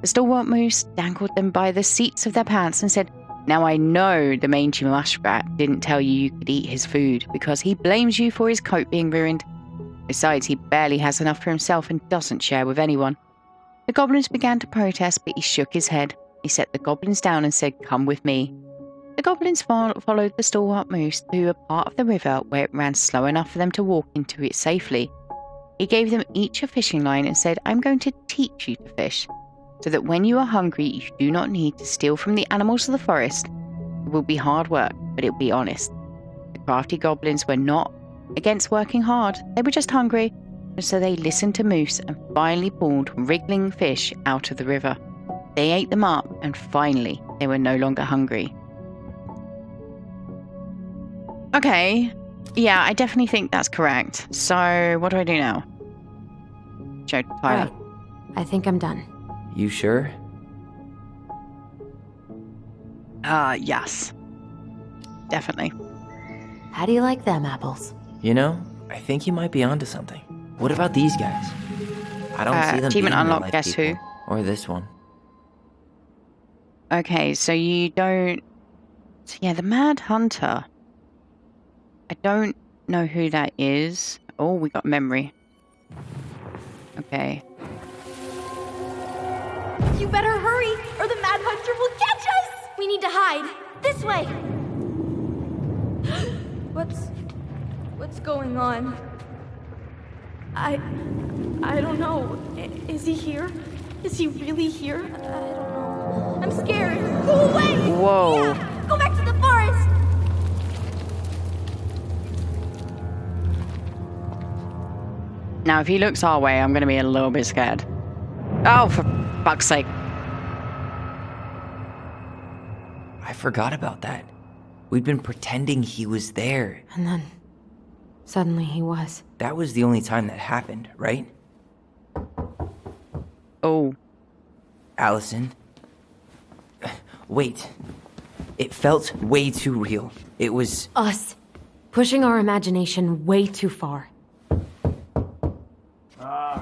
The stalwart moose dangled them by the seats of their pants and said, "Now I know the mangy muskrat didn't tell you could eat his food because he blames you for his coat being ruined. Besides, he barely has enough for himself and doesn't share with anyone." The goblins began to protest, but he shook his head. He set the goblins down and said, "Come with me." The goblins followed the stalwart moose to a part of the river where it ran slow enough for them to walk into it safely. He gave them each a fishing line and said, "I'm going to teach you to fish, so that when you are hungry, you do not need to steal from the animals of the forest. It will be hard work, but it will be honest. crafty goblins were not against working hard. They were just hungry. And so they listened to Moose and finally pulled wriggling fish out of the river. They ate them up, and finally they were no longer hungry. Okay. Yeah, I definitely think that's correct. So, what do I do now? Joe, Tyler. Right. I think I'm done. You sure? Yes. Definitely. How do you like them apples? You know, I think you might be onto something. What about these guys? I don't see them achievement being unlocked, real-life guess people. who? Or this one. Okay, so you don't... So yeah, the Mad Hunter. I don't know who that is. Oh, we got memory. Okay. You better hurry, or the Mad Hunter will catch us! We need to hide. This way! What's going on? I don't know. Is he here? Is he really here? I don't know. I'm scared. Go away! Whoa. Yeah, go back to the forest! Now, if he looks our way, I'm going to be a little bit scared. Oh, for fuck's sake. I forgot about that. We'd been pretending he was there. And then, suddenly he was. That was the only time that happened, right? Oh. Allison? Wait. It felt way too real. It was... Us. Pushing our imagination way too far.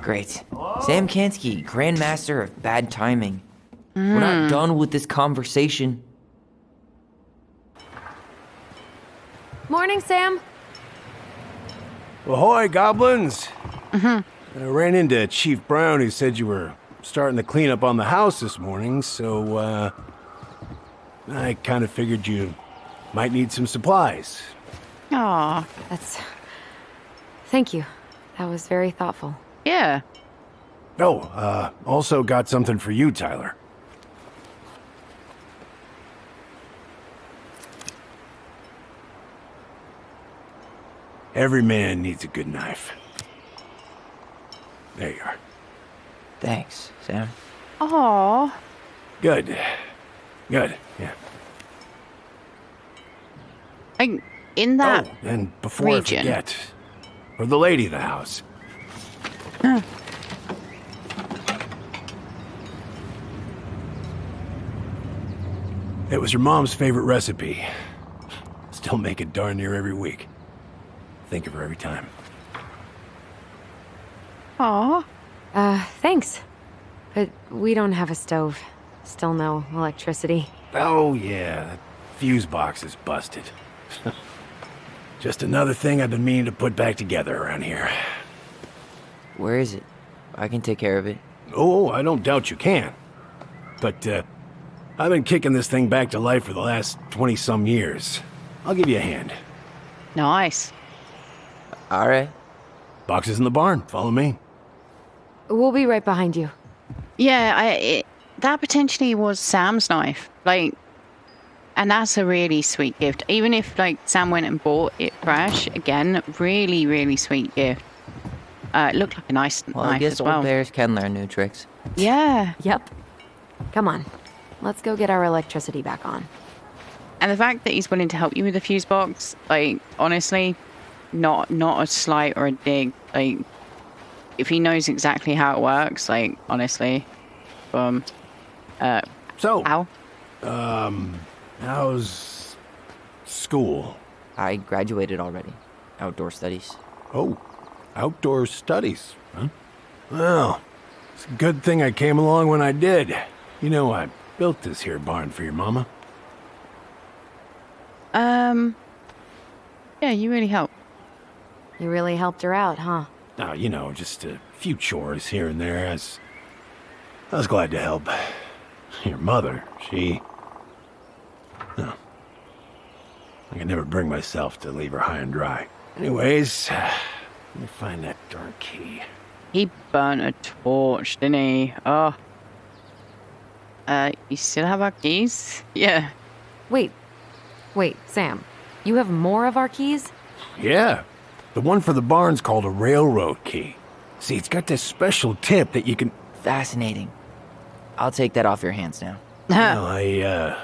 Great. Sam Kansky, Grandmaster of Bad Timing. We're not done with this conversation. Morning, Sam. Ahoy, goblins! I ran into Chief Brown, who said you were starting to clean up on the house this morning, so, I kind of figured you might need some supplies. Aw. Thank you. That was very thoughtful. Yeah. Oh, also got something for you, Tyler. Every man needs a good knife. There you are. Thanks, Sam. Aw. Good. Good, yeah. Like, in that Oh, and before region. I forget, for the lady of the house. It was your mom's favorite recipe. Still make it darn near every week. Think of her every time. Aw. Thanks. But we don't have a stove. Still no electricity. Oh, yeah, that fuse box is busted. Just another thing I've been meaning to put back together around here. Where is it? I can take care of it. Oh, I don't doubt you can. But, I've been kicking this thing back to life for the last 20-some years. I'll give you a hand. Nice. All right. Boxes in the barn. Follow me. We'll be right behind you. Yeah, that potentially was Sam's knife. Like, and that's a really sweet gift. Even if, like, Sam went and bought it fresh, again, really, really sweet gift. It looked like a nice Well, I knife guess as well. old bears can learn new tricks. Yeah. Yep. Come on. Let's go get our electricity back on. And the fact that he's willing to help you with the fuse box, like, honestly, not a slight or a dig. Like, if he knows exactly how it works, like, honestly, So, ow. how's school? I graduated already. Outdoor studies. Oh, outdoor studies, huh? Well, it's a good thing I came along when I did. You know, I built this here barn for your mama. Yeah, you really helped. You really helped her out, huh? Now, you know, just a few chores here and there. I was glad to help. Your mother, she... No. I could never bring myself to leave her high and dry. Anyways, let me find that darn key. He burnt a torch, didn't he? Oh. You still have our keys? Yeah. Wait, Sam. You have more of our keys? Yeah. The one for the barn's called a railroad key. See, it's got this special tip that you can... Fascinating. I'll take that off your hands now. Well, I,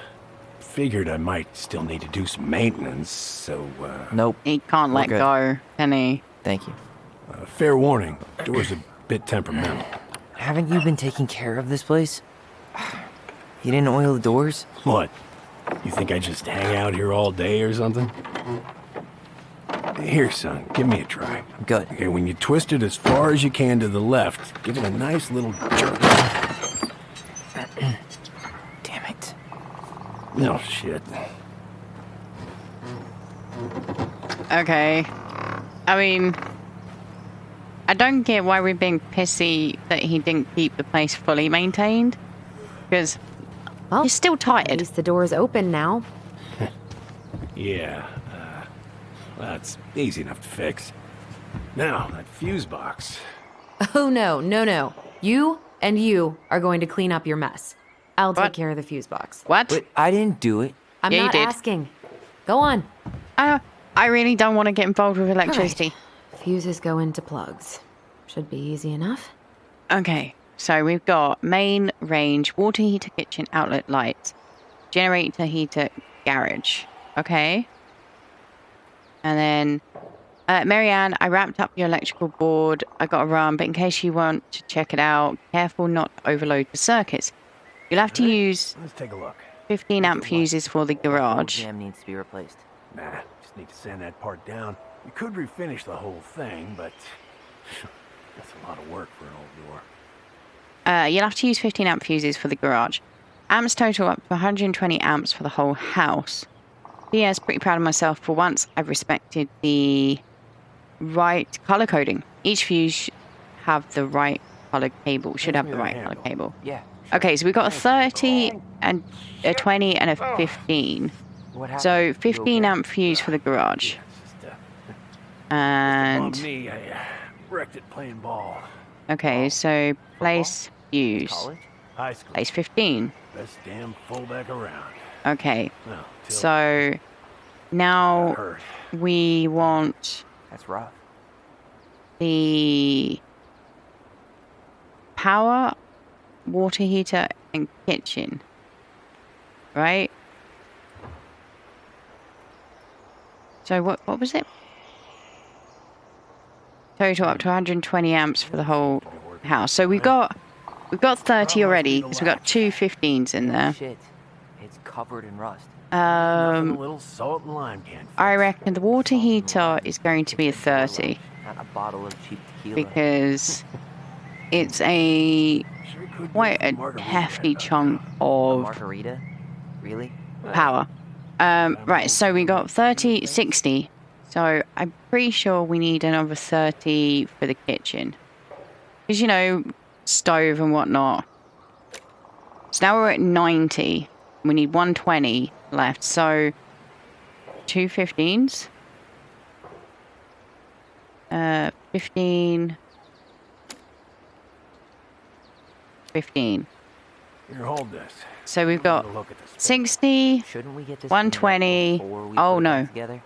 figured I might still need to do some maintenance, so, Nope. He can't let good. go, can he? Thank you. fair warning, door's a bit temperamental. Haven't you been taking care of this place? You didn't oil the doors? What? You think I just hang out here all day or something? Here, son, give me a try. Good. Okay, when you twist it as far as you can to the left, give it a nice little jerk. Damn it. No shit. Okay. I mean, I don't get why we're being pissy that he didn't keep the place fully maintained. Because Well, he's still at tired. least the door's open now. Yeah, that's easy enough to fix. Now, that fuse box. Oh, no. You and you are going to clean up your mess. I'll take What? care of the fuse box. What? But I didn't do it. I'm Yeah, you not did. asking. Go on. I really don't want to get involved with electricity. Fuses go into plugs. Should be easy enough. Okay, so we've got main, range, water heater, kitchen, outlet, lights, generator, heater, garage. Okay. And then, Marianne, I wrapped up your electrical board. I got to run, but in case you want to check it out, careful not to overload the circuits. You'll have to use Let's take a look. 15 amp fuses for the garage. Jam needs to be replaced. Nah, just need to sand that part down. You could refinish the whole thing, but that's a lot of work for an old door. You'll have to use 15 amp fuses for the garage. Amps total up to 120 amps for the whole house. Yes, pretty proud of myself. For once, I've respected the right color coding. Each fuse should have the right color cable. Should have the right color cable. Yeah. Okay, so we've got a 30 and a 20 and a 15. What happened? So You 15 okay? amp fuse for the garage. On And me, I wrecked it playing ball. okay, so place fuse. College? High school. Place 15. Best damn fullback around. Okay, Well, till so I now got hurt. we want That's rough. the power, water heater, and kitchen. Right? So what was it? Total up to 120 amps for the whole house. So we've got 30 already because we've got two 15s in there. Shit. It's covered in rust. Nothing a little salt and lime can't fix. I reckon the water heater is going to be a 30 Not a bottle of cheap tequila. because it's a Sure could quite go a for margarita hefty right now. chunk A of margarita? Really? power. Right, so we got 30, 60. So I'm pretty sure we need another 30 for the kitchen. Because, you know, stove and whatnot. So now we're at 90. We need 120 left. So, two 15s. 15. 15. Here, hold this. So we've got Have a look at this. 60. Shouldn't we get this 120. before we Oh, put it no. back together?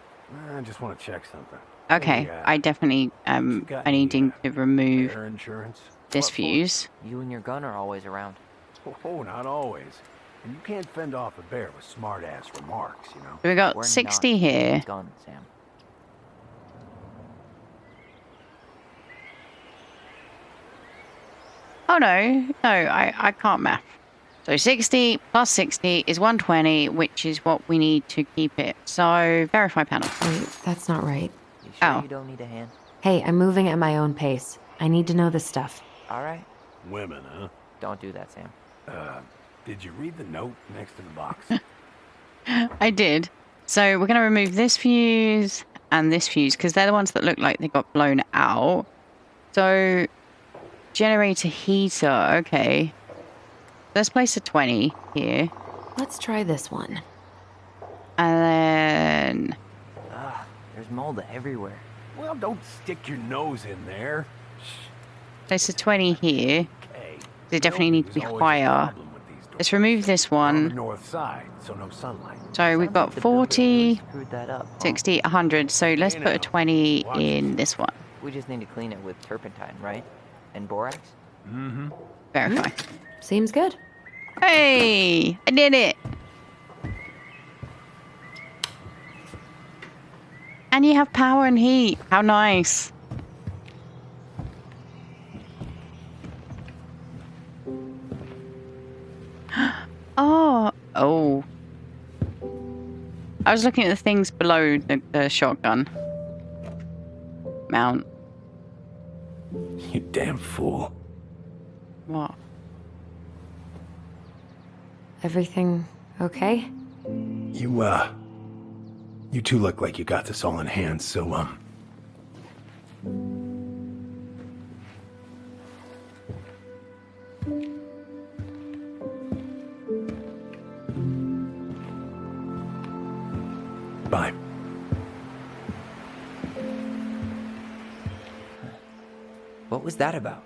I just want to check something. Okay, Hey, I definitely am got I needing to remove Air insurance? this What for? fuse. You and your gun are always around. Oh, not always. And you can't fend off a bear with smart-ass remarks, you know? So we got We're 60 not here. Gun, Sam. Oh no, I can't math. So 60 plus 60 is 120, which is what we need to keep it. So verify panel. Wait, that's not right. You sure Oh. you don't need a hand? Hey, I'm moving at my own pace. I need to know this stuff. All right. Women, huh? Don't do that, Sam. Did you read the note next to the box? I did. So we're going to remove this fuse and this fuse because they're the ones that look like they got blown out. So generator heater, okay. Let's place a 20 here. Let's try this one. And then Ugh, there's mold everywhere. Well, don't stick your nose in there. place a 20 here. Okay. They definitely need to be Mildew's always a higher. problem with these Let's remove this On the one. north side, so no sunlight. So we've got The builder 40, really screwed that up, huh? 60, 100. So let's put a 20 in this one. We just need to clean it with turpentine, right? And borax? Mm-hmm. Verify. Seems good. Hey, I did it. And you have power and heat. How nice. Oh. I was looking at the things below the shotgun mount. You damn fool. What? Everything okay? You two look like you got this all in hand, so, bye. What was that about?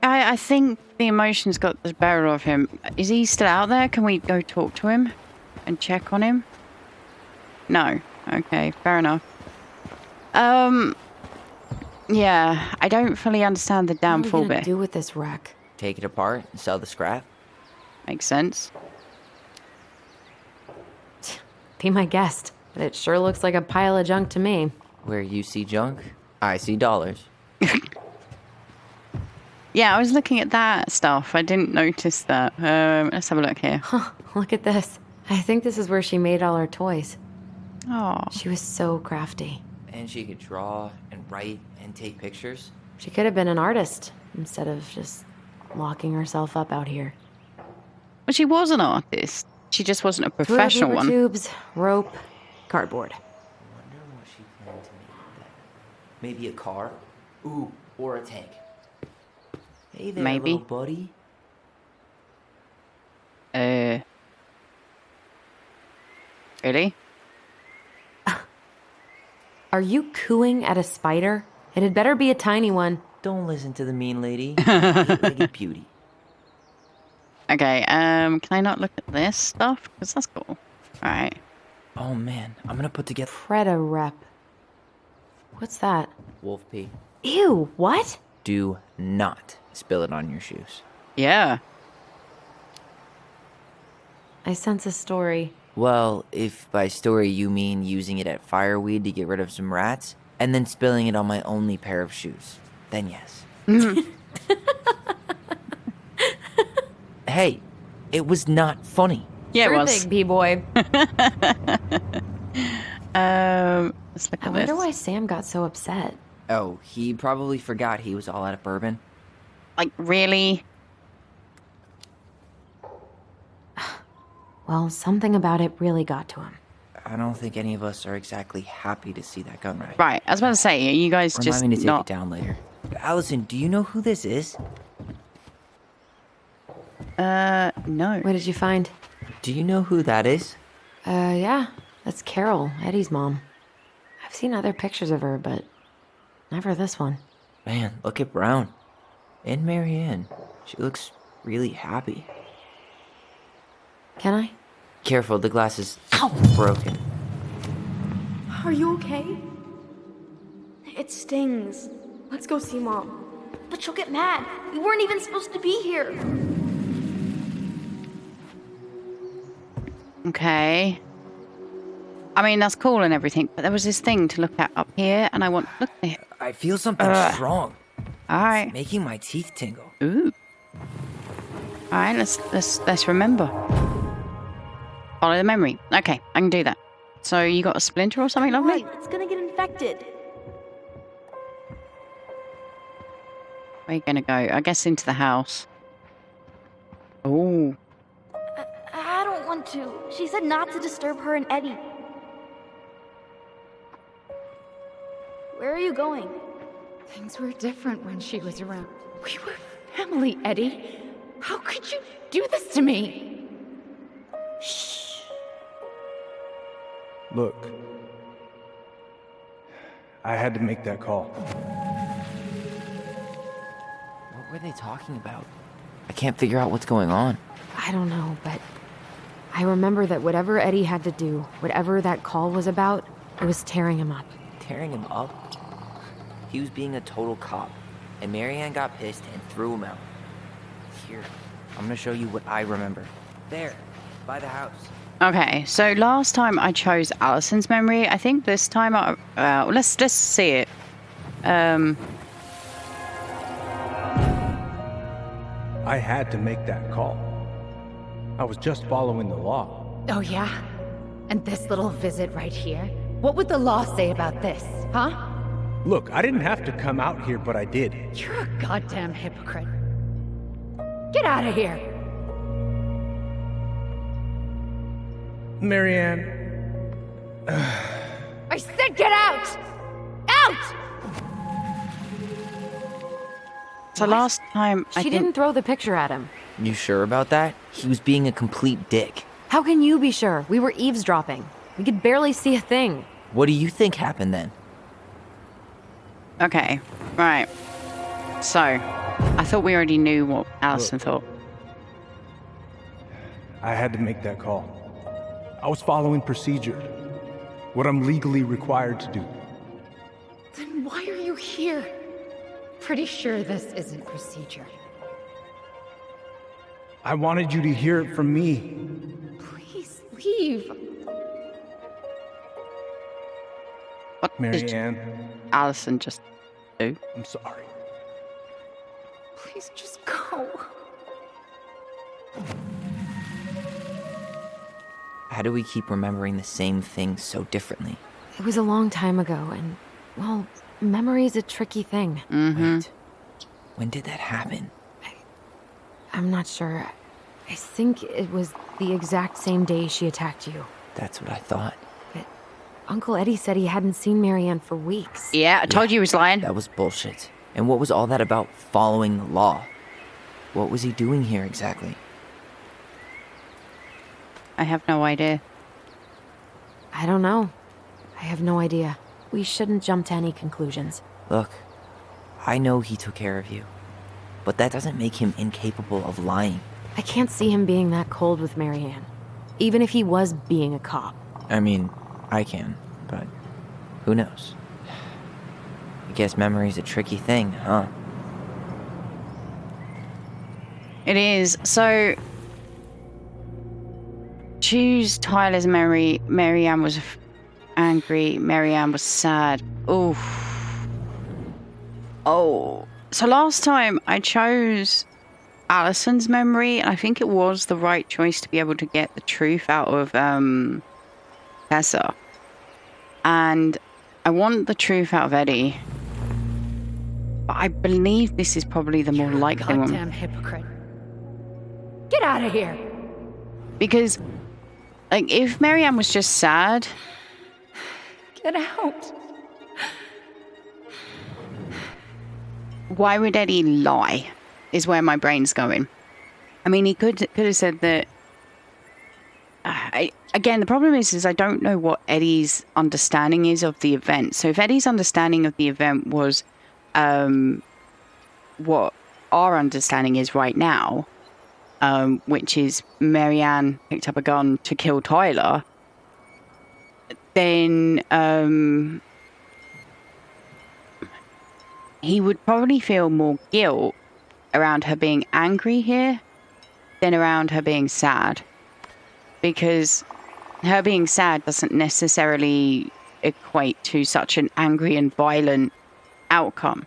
I think the emotions got the better of him. Is he still out there? Can we go talk to him and check on him? No. Okay, fair enough. Yeah, I don't fully understand the What are we downfall gonna bit. do with this wreck? Take it apart and sell the scrap? Makes sense. Be my guest. But it sure looks like a pile of junk to me. Where you see junk, I see dollars. Yeah, I was looking at that stuff. I didn't notice that. Let's have a look here. Huh, look at this. I think this is where she made all her toys. Oh, She was so crafty. And she could draw and write and take pictures. She could have been an artist instead of just locking herself up out here. well, she was an artist. She just wasn't a Toilet professional paper one. tubes, rope, cardboard. Wonder what she planned to make with that. Maybe a car? Ooh, or a tank. Hey there, Maybe. little buddy. Really? Are you cooing at a spider? It had better be a tiny one. Don't listen to the mean lady. Eight-legged beauty. Okay, can I not look at this stuff? Because that's cool. Alright. Oh man, I'm gonna put together Preda rep. What's that? wolf pee. Ew, what? Do not spill it on your shoes. Yeah. I sense a story. Well, if by story you mean using it at fireweed to get rid of some rats, and then spilling it on my only pair of shoes, then yes. Hey, it was not funny. Yeah, Sure it was. thing, B-boy. Let's look I at wonder this. why Sam got so upset. Oh, he probably forgot he was all out of bourbon. Like, really? Well, something about it really got to him. I don't think any of us are exactly happy to see that gun rack. Right, I was about to say, you guys Remind just me to take not... it down later. Allison, do you know who this is? No. What did you find? Do you know who that is? Yeah, that's Carol, Eddie's mom. I've seen other pictures of her, but never this one. Man, look at Brown. And Marianne. She looks really happy. Can I? Careful, the glass is broken. Are you okay? It stings. Let's go see Mom. But she'll get mad. We weren't even supposed to be here. Okay. I mean, that's cool and everything, but there was this thing to look at up here, and I want to look at it. I feel something strong. Alright. Making my teeth tingle. Ooh. Alright, let's remember. Follow the memory. Okay, I can do that. So you got a splinter or something lovely? Right, it's gonna get infected. Where are you gonna go? I guess into the house. Oh. I don't want to. She said not to disturb her and Eddie. Where are you going? Things were different when she was around. We were family, Eddie. How could you do this to me? Look, I had to make that call. What were they talking about? I can't figure out what's going on. I don't know, but I remember that whatever Eddie had to do, whatever that call was about, it was tearing him up. Tearing him up? He was being a total cop, and Marianne got pissed and threw him out. Here, I'm gonna show you what I remember. There, by the house. Okay, so last time I chose Allison's memory. I think this time let's see it. I had to make that call. I was just following the law. Oh, yeah? And this little visit right here? What would the law say about this, huh? Look, I didn't have to come out here, but I did. You're a goddamn hypocrite. Get out of here! Marianne. I said get out! Out! So last time She didn't throw the picture at him. You sure about that? He was being a complete dick. How can you be sure? We were eavesdropping. We could barely see a thing. What do you think happened then? Okay, right. So, I thought we already knew what Allison thought. I had to make that call. I was following procedure. What I'm legally required to do. Then why are you here? Pretty sure this isn't procedure. I wanted you to hear it from me. Please leave. What did Marianne, Allison just do? I'm sorry. Please just go. How do we keep remembering the same things so differently? It was a long time ago, and, well, memory's a tricky thing. Wait, when did that happen? I'm not sure. I think it was the exact same day she attacked you. That's what I thought. But Uncle Eddie said he hadn't seen Marianne for weeks. Yeah, I told you he was lying. That was bullshit. And what was all that about following the law? What was he doing here exactly? I have no idea. I don't know. I have no idea. We shouldn't jump to any conclusions. Look, I know he took care of you, but that doesn't make him incapable of lying. I can't see him being that cold with Marianne, even if he was being a cop. I mean, I can, but who knows? I guess memory's a tricky thing, huh? It is. So, choose Tyler's memory. Marianne was angry. Marianne was sad. Oof. Oh. So last time I chose Allison's memory, and I think it was the right choice to be able to get the truth out of Tessa. And I want the truth out of Eddie. But I believe this is probably the more likely one. Goddamn hypocrite. Get out of here. Because, like, if Marianne was just sad... Get out. Why would Eddie lie, is where my brain's going. I mean, he could have said that... Again, the problem is I don't know what Eddie's understanding is of the event. So if Eddie's understanding of the event was what our understanding is right now, which is Marianne picked up a gun to kill Tyler, then he would probably feel more guilt around her being angry here than around her being sad. Because her being sad doesn't necessarily equate to such an angry and violent outcome.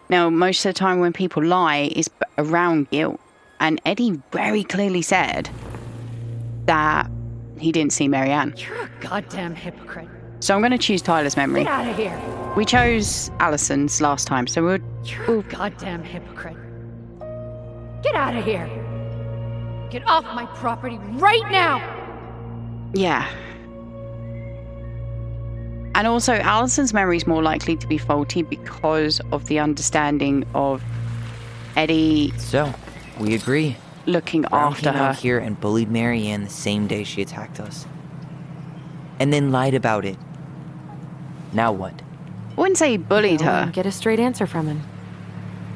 Now, most of the time when people lie is around guilt. And Eddie very clearly said that he didn't see Marianne. You're a goddamn hypocrite. So I'm going to choose Tyler's memory. Get out of here. We chose Allison's last time, so You're a goddamn hypocrite. Get out of here. Get off my property right now. Yeah. And also, Allison's memory is more likely to be faulty because of the understanding of Eddie. So, we agree. Looking Brown after came out her. here and bullied Marianne the same day she attacked us. And then lied about it. Now what? I wouldn't say he bullied Go her. and get a straight answer from him.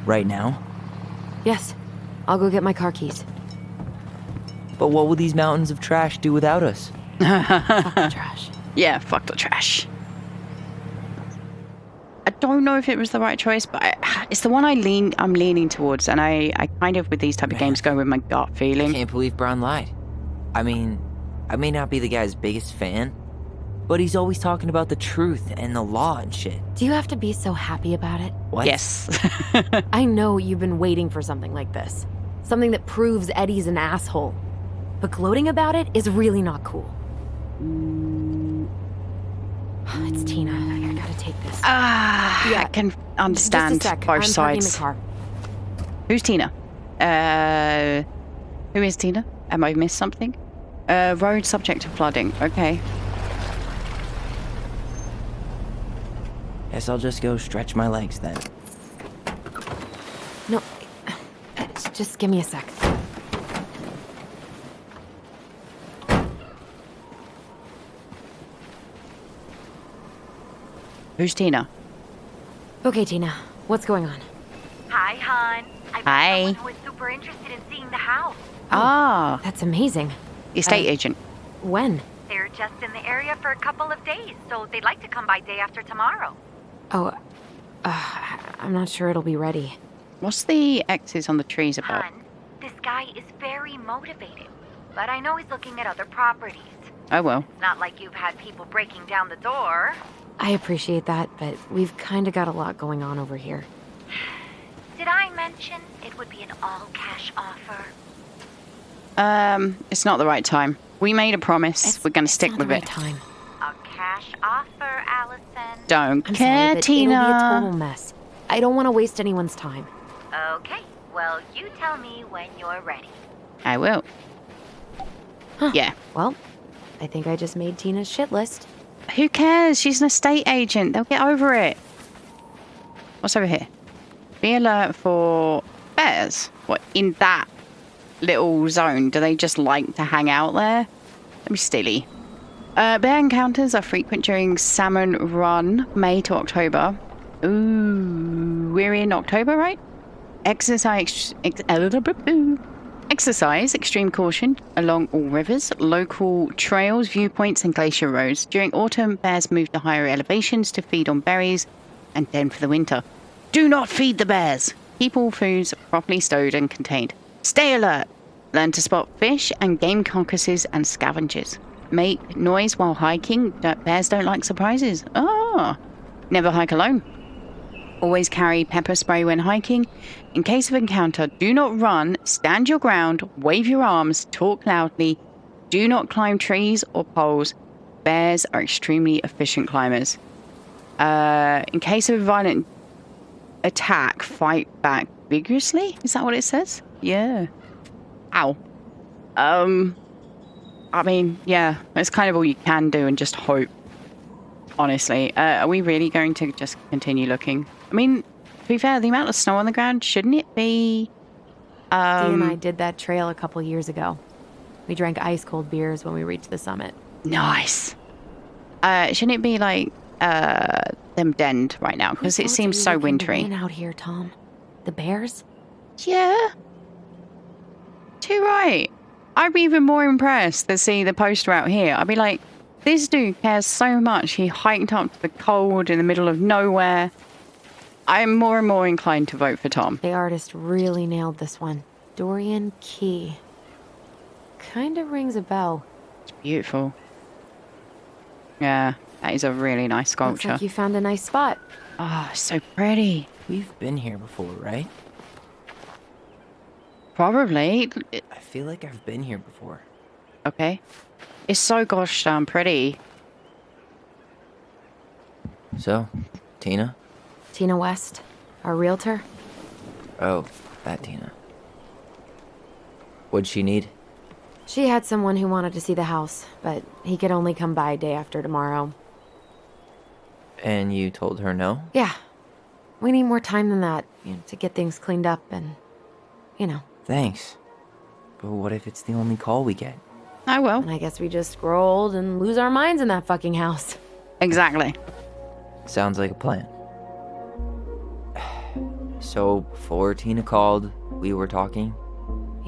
Right now? Yes. I'll go get my car keys. But what will these mountains of trash do without us? Fuck the trash. Yeah, fuck the trash. I don't know if it was the right choice, but it's the one I'm leaning towards, and I kind of, with these type of games, go with my gut feeling. I can't believe Brown lied. I mean, I may not be the guy's biggest fan, but he's always talking about the truth and the law and shit. Do you have to be so happy about it? What? Yes. I know you've been waiting for something like this. Something that proves Eddie's an asshole. But gloating about it is really not cool. It's Tina. I gotta take this. Yeah, I can understand Just a sec. both I'm sides. parking the car. Who's Tina? Who is Tina? Am I missed something? Road subject to flooding. Okay. Guess I'll just go stretch my legs then. No, just give me a sec. Who's Tina? Okay, Tina, what's going on? Hi, hon. I've got Hi. someone who is super interested in seeing the house. Ah, That's amazing. estate agent. When? They're just in the area for a couple of days, so they'd like to come by day after tomorrow. Oh, I'm not sure it'll be ready. What's the X's on the trees about? Hon, this guy is very motivated, but I know he's looking at other properties. Oh well. It's not like you've had people breaking down the door. I appreciate that, but we've kind of got a lot going on over here. Did I mention it would be an all-cash offer? It's not the right time. We made a promise. We're going to stick with it. Time. A cash offer, Allison. Don't I'm care, sorry, but Tina. it'll be a total mess. I don't want to waste anyone's time. Okay, well, you tell me when you're ready. I will. Huh. Yeah. Well, I think I just made Tina's shit list. Who cares? She's an estate agent. They'll get over it. What's over here? Be alert for bears. What, in that little zone? Do they just like to hang out there? Let me silly. Bear encounters are frequent during Salmon Run, May to October. Ooh, we're in October, right? Exercise extreme caution along all rivers, local trails, viewpoints, and glacier roads. During autumn, bears move to higher elevations to feed on berries and then for the winter. Do not feed the bears. Keep all foods properly stowed and contained. Stay alert. Learn to spot fish and game carcasses and scavengers. Make noise while hiking. Bears don't like surprises. Never hike alone. Always carry pepper spray when hiking. In case of encounter, do not run, stand your ground, wave your arms, talk loudly. Do not climb trees or poles. Bears are extremely efficient climbers. In case of a violent attack, fight back vigorously? Is that what it says? Yeah. Ow. I mean, yeah, that's kind of all you can do and just hope. Honestly, are we really going to just continue looking? I mean, to be fair, the amount of snow on the ground, shouldn't it be... Dee and I did that trail a couple years ago. We drank ice-cold beers when we reached the summit. Nice. Shouldn't it be like them denned right now? Because it seems so wintry. Out here, Tom. The bears? Yeah. Too right. I'd be even more impressed to see the poster out here. I'd be like, this dude cares so much. He hiked up to the cold in the middle of nowhere. I'm more and more inclined to vote for Tom. The artist really nailed this one. Dorian Key. Kinda rings a bell. It's beautiful. Yeah, that is a really nice sculpture. Looks like you found a nice spot. Oh, so pretty. We've been here before, right? Probably. I feel like I've been here before. Okay. It's so gosh darn pretty. So, Tina? Tina West, our realtor. Oh, that Tina. What'd she need? She had someone who wanted to see the house, but he could only come by day after tomorrow. And you told her no? Yeah. We need more time than that, to get things cleaned up and, Thanks. But what if it's the only call we get? I will. And I guess we just grow old and lose our minds in that fucking house. Exactly. Sounds like a plan. So, before Tina called, we were talking,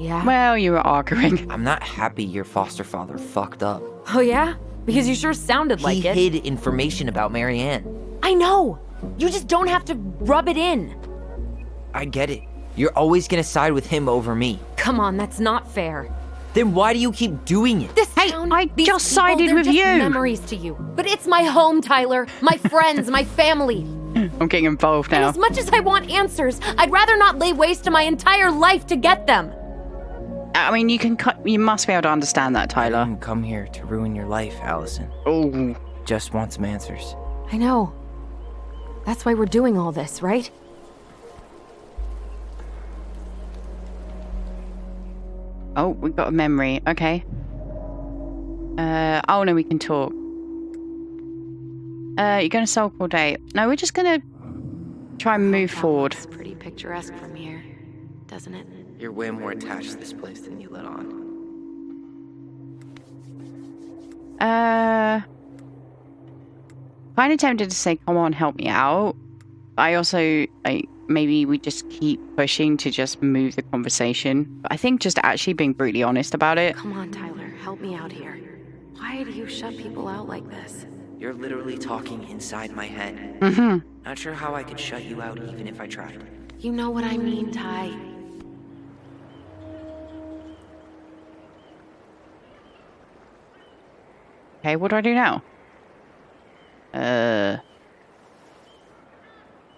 Yeah? Well, you were arguing. I'm not happy your foster father fucked up. Oh, yeah? Because you sure sounded like He it. hid information about Marianne. I know! You just don't have to rub it in. I get it. You're always gonna side with him over me. Come on, that's not fair. Then why do you keep doing it? This Hey, town, I these just people, sided they're with just you. memories to you. But it's my home, Tyler. My friends, my family. I'm getting involved And now. as much as I want answers, I'd rather not lay waste to my entire life to get them. I mean, you must be able to understand that, I Tyler. didn't come here to ruin your life, Allison. Oh. Just want some answers. I know. That's why we're doing all this, right? Oh, we got a memory. Okay. Oh no, we can talk. You're gonna sulk all day. No, we're just gonna try and move forward. It's pretty picturesque from here, doesn't it? You're way more attached to this place than you let on. Kind of tempted to say, come on, help me out. I also, maybe we just keep pushing to just move the conversation. But I think just actually being brutally honest about it. Come on, Tyler, help me out here. Why do you shut people out like this? You're literally talking inside my head. Mm-hmm. Not sure how I could shut you out even if I tried. You know what I mean, Ty. Okay, what do I do now?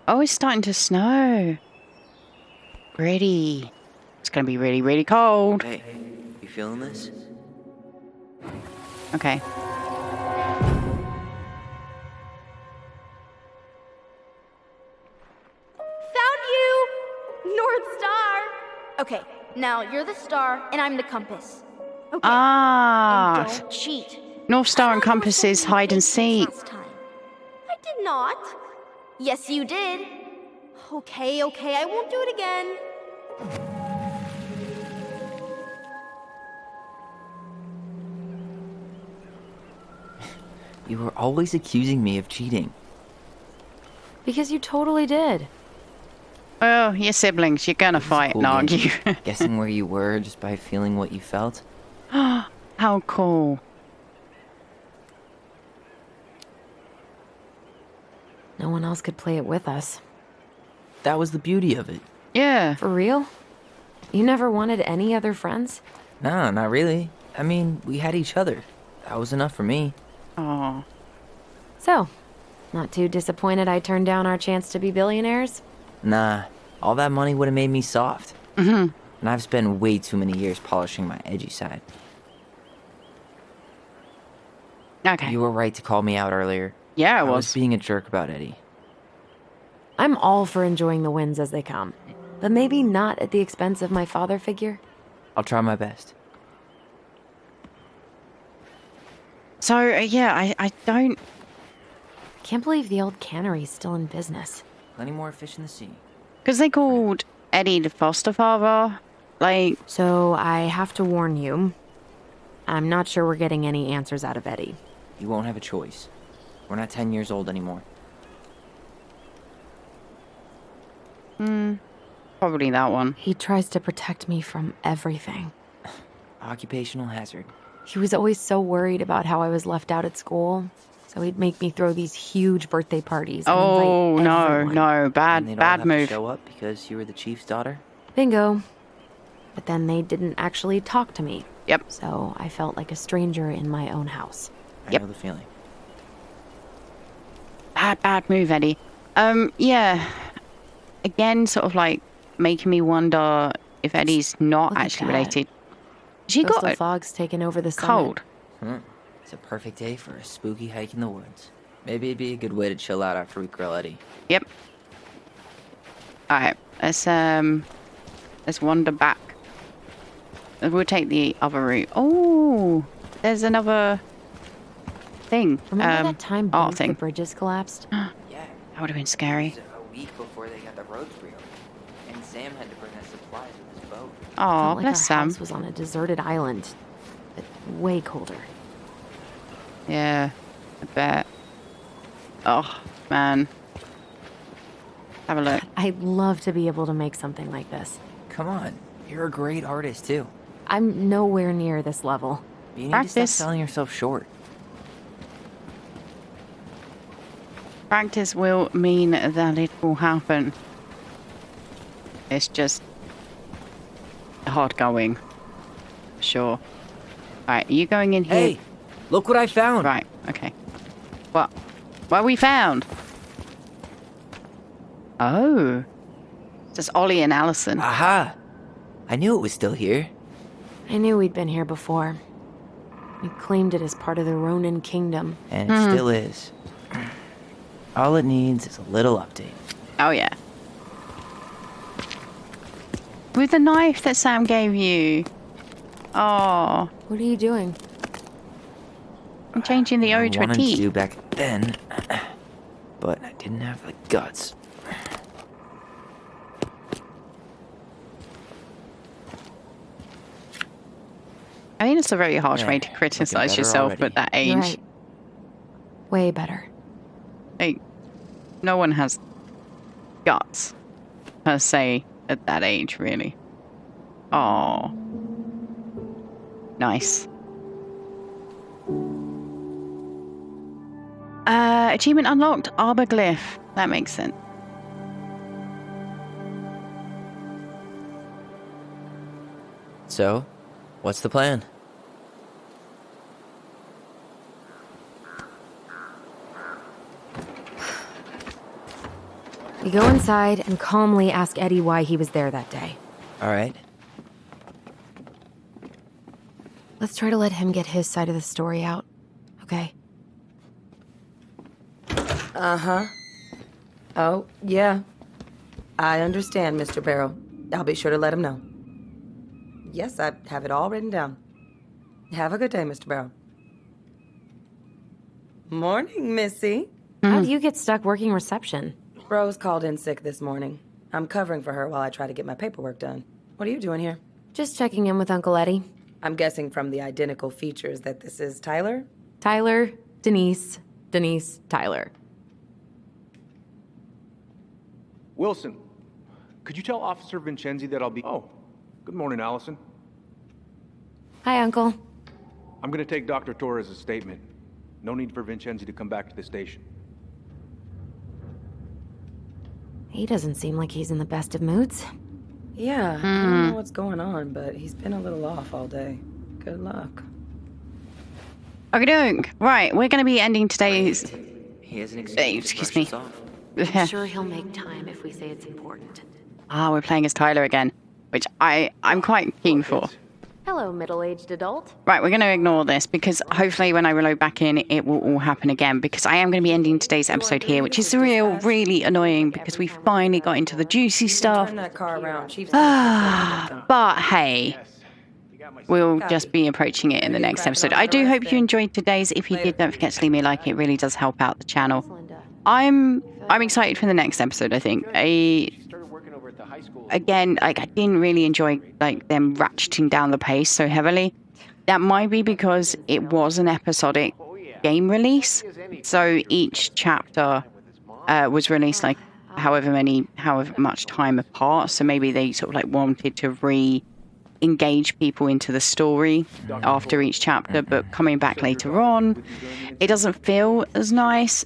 Oh, it's starting to snow. Pretty. It's gonna be really, really cold. Hey, you feeling this? Okay. Found you! North Star! Okay, now you're the star and I'm the compass. Okay. Ah. And don't cheat. North Star and I thought you were compasses supposed to hide and take seek. last time. I did not. Yes, you did. Okay, I won't do it again. You were always accusing me of cheating. Because you totally did. Well, your siblings, you're gonna fight and Cool game. argue. Guessing where you were just by feeling what you felt? How cool. No one else could play it with us. That was the beauty of it. Yeah. For real? You never wanted any other friends? No, not really. I mean, we had each other. That was enough for me. Oh. So, not too disappointed I turned down our chance to be billionaires? Nah, all that money would have made me soft. Mm-hmm. And I've spent way too many years polishing my edgy side. Okay. You were right to call me out earlier. Yeah, I was. was being a jerk about Eddie. I'm all for enjoying the wins as they come, but maybe not at the expense of my father figure. I'll try my best. So, yeah, I don't... Can't believe the old cannery's still in business. Plenty more fish in the sea. Because they called Eddie the foster father. Like... So I have to warn you, I'm not sure we're getting any answers out of Eddie. You won't have a choice. We're not 10 years old anymore. Probably that one. He tries to protect me from everything. Occupational hazard. He was always so worried about how I was left out at school, so he'd make me throw these huge birthday parties. And Oh, invite no, everyone. no. And Bad, they'd all bad have move. to show up because you were the chief's daughter? Bingo. But then they didn't actually talk to me. Yep. So I felt like a stranger in my own house. I Yep. know the feeling. Bad move, Eddie. Yeah. Again, sort of like making me wonder if Eddie's not Look at actually that. related. She Coastal got fog's taken over the summit. cold. It's a perfect day for a spooky hike in the woods. Maybe it'd be a good way to chill out after we grill Eddie. Yep. Alright, let's wander back. We'll take the other route. Oh, there's another thing. Remember that time art both thing. the bridges collapsed? Yeah. That would have been scary. It was a week before they got the roads reopened. And Sam had to bring us supplies with his boat. Oh, Felt like bless our Sam. house was on a deserted island, but way colder. Yeah, I bet. Oh, man. Have a look. I'd love to be able to make something like this. Come on. You're a great artist, too. I'm nowhere near this level. You need to stop Practice. selling yourself short. Practice will mean that it will happen. It's just hard going. Sure. Alright, are you going in here? Hey, look what I found. Right, okay. What? What we found? Oh. It's Ollie and Allison. Aha! I knew it was still here. I knew we'd been here before. We claimed it as part of the Ronin kingdom. And it still is. All it needs is a little update. Oh, yeah. With the knife that Sam gave you. Oh. What are you doing? I'm changing the O to a I wanted T. to do back then, but I didn't have the guts. I think it's a very harsh way to Looking criticize better yourself already. at that age. You're right. Way better. Like, no one has guts, per se, at that age, really. Oh. Nice. Achievement unlocked, Arbor Glyph. That makes sense. So, what's the plan? We go inside and calmly ask Eddie why he was there that day. All right. Let's try to let him get his side of the story out, okay? Uh-huh. Oh, yeah. I understand, Mr. Barrow. I'll be sure to let him know. Yes, I have it all written down. Have a good day, Mr. Barrow. Morning, Missy. How do you get stuck working reception? Rose called in sick this morning. I'm covering for her while I try to get my paperwork done. What are you doing here? Just checking in with Uncle Eddie. I'm guessing from the identical features that this is Tyler? Tyler, Denise, Tyler. Wilson, could you tell Officer Vincenzi that I'll be... Oh, good morning, Allison. Hi, Uncle. I'm gonna take Dr. Torres' statement. No need for Vincenzi to come back to the station. He doesn't seem like he's in the best of moods. Yeah, I don't know what's going on, but he's been a little off all day. Good luck. Okay, doke. Right, we're going to be ending today's... He has an excuse to excuse brush me. us off. I'm sure he'll make time if we say it's important. We're playing as Tyler again, which I'm quite keen for. Hello, middle-aged adult. Right, we're going to ignore this because hopefully when I reload back in, it will all happen again because I am going to be ending today's episode here, which is really annoying because we finally got into the juicy stuff. Turn that car around. Chief's But hey, we'll just be approaching it in the next episode. I do hope you enjoyed today's. If you did, don't forget to leave me a like. It really does help out the channel. I'm excited for the next episode, I think. Again, like, I didn't really enjoy like them ratcheting down the pace so heavily. That might be because it was an episodic game release, so each chapter was released like however much time apart. So maybe they sort of like wanted to re-engage people into the story after each chapter, but coming back later on, it doesn't feel as nice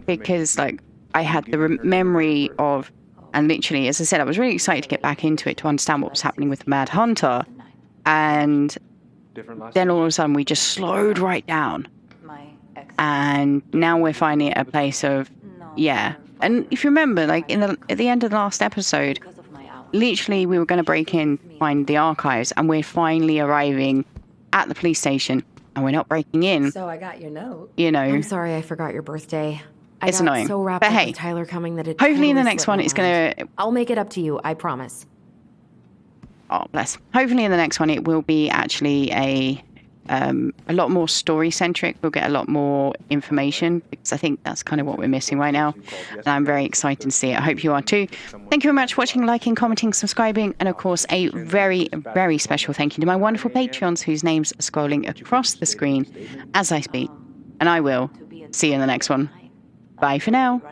because like I had the memory of. And literally, as I said, I was really excited to get back into it to understand what was happening with the Mad Hunter. And then all of a sudden, we just slowed right down. And now we're finally at a place of, yeah. And if you remember, like at the end of the last episode, literally we were going to break in, find the archives, and we're finally arriving at the police station. And we're not breaking in. So I got your note. You know. I'm sorry I forgot your birthday. It's I got annoying. so wrapped But up hey, with Tyler coming that it hopefully in the totally next slipped one my it's mind. going to... I'll make it up to you, I promise. Oh, bless. Hopefully in the next one it will be actually a lot more story-centric. We'll get a lot more information because I think that's kind of what we're missing right now. And I'm very excited to see it. I hope you are too. Thank you very much for watching, liking, commenting, subscribing, and of course a very, very special thank you to my wonderful Patreons whose names are scrolling across the screen as I speak. And I will see you in the next one. Bye for now.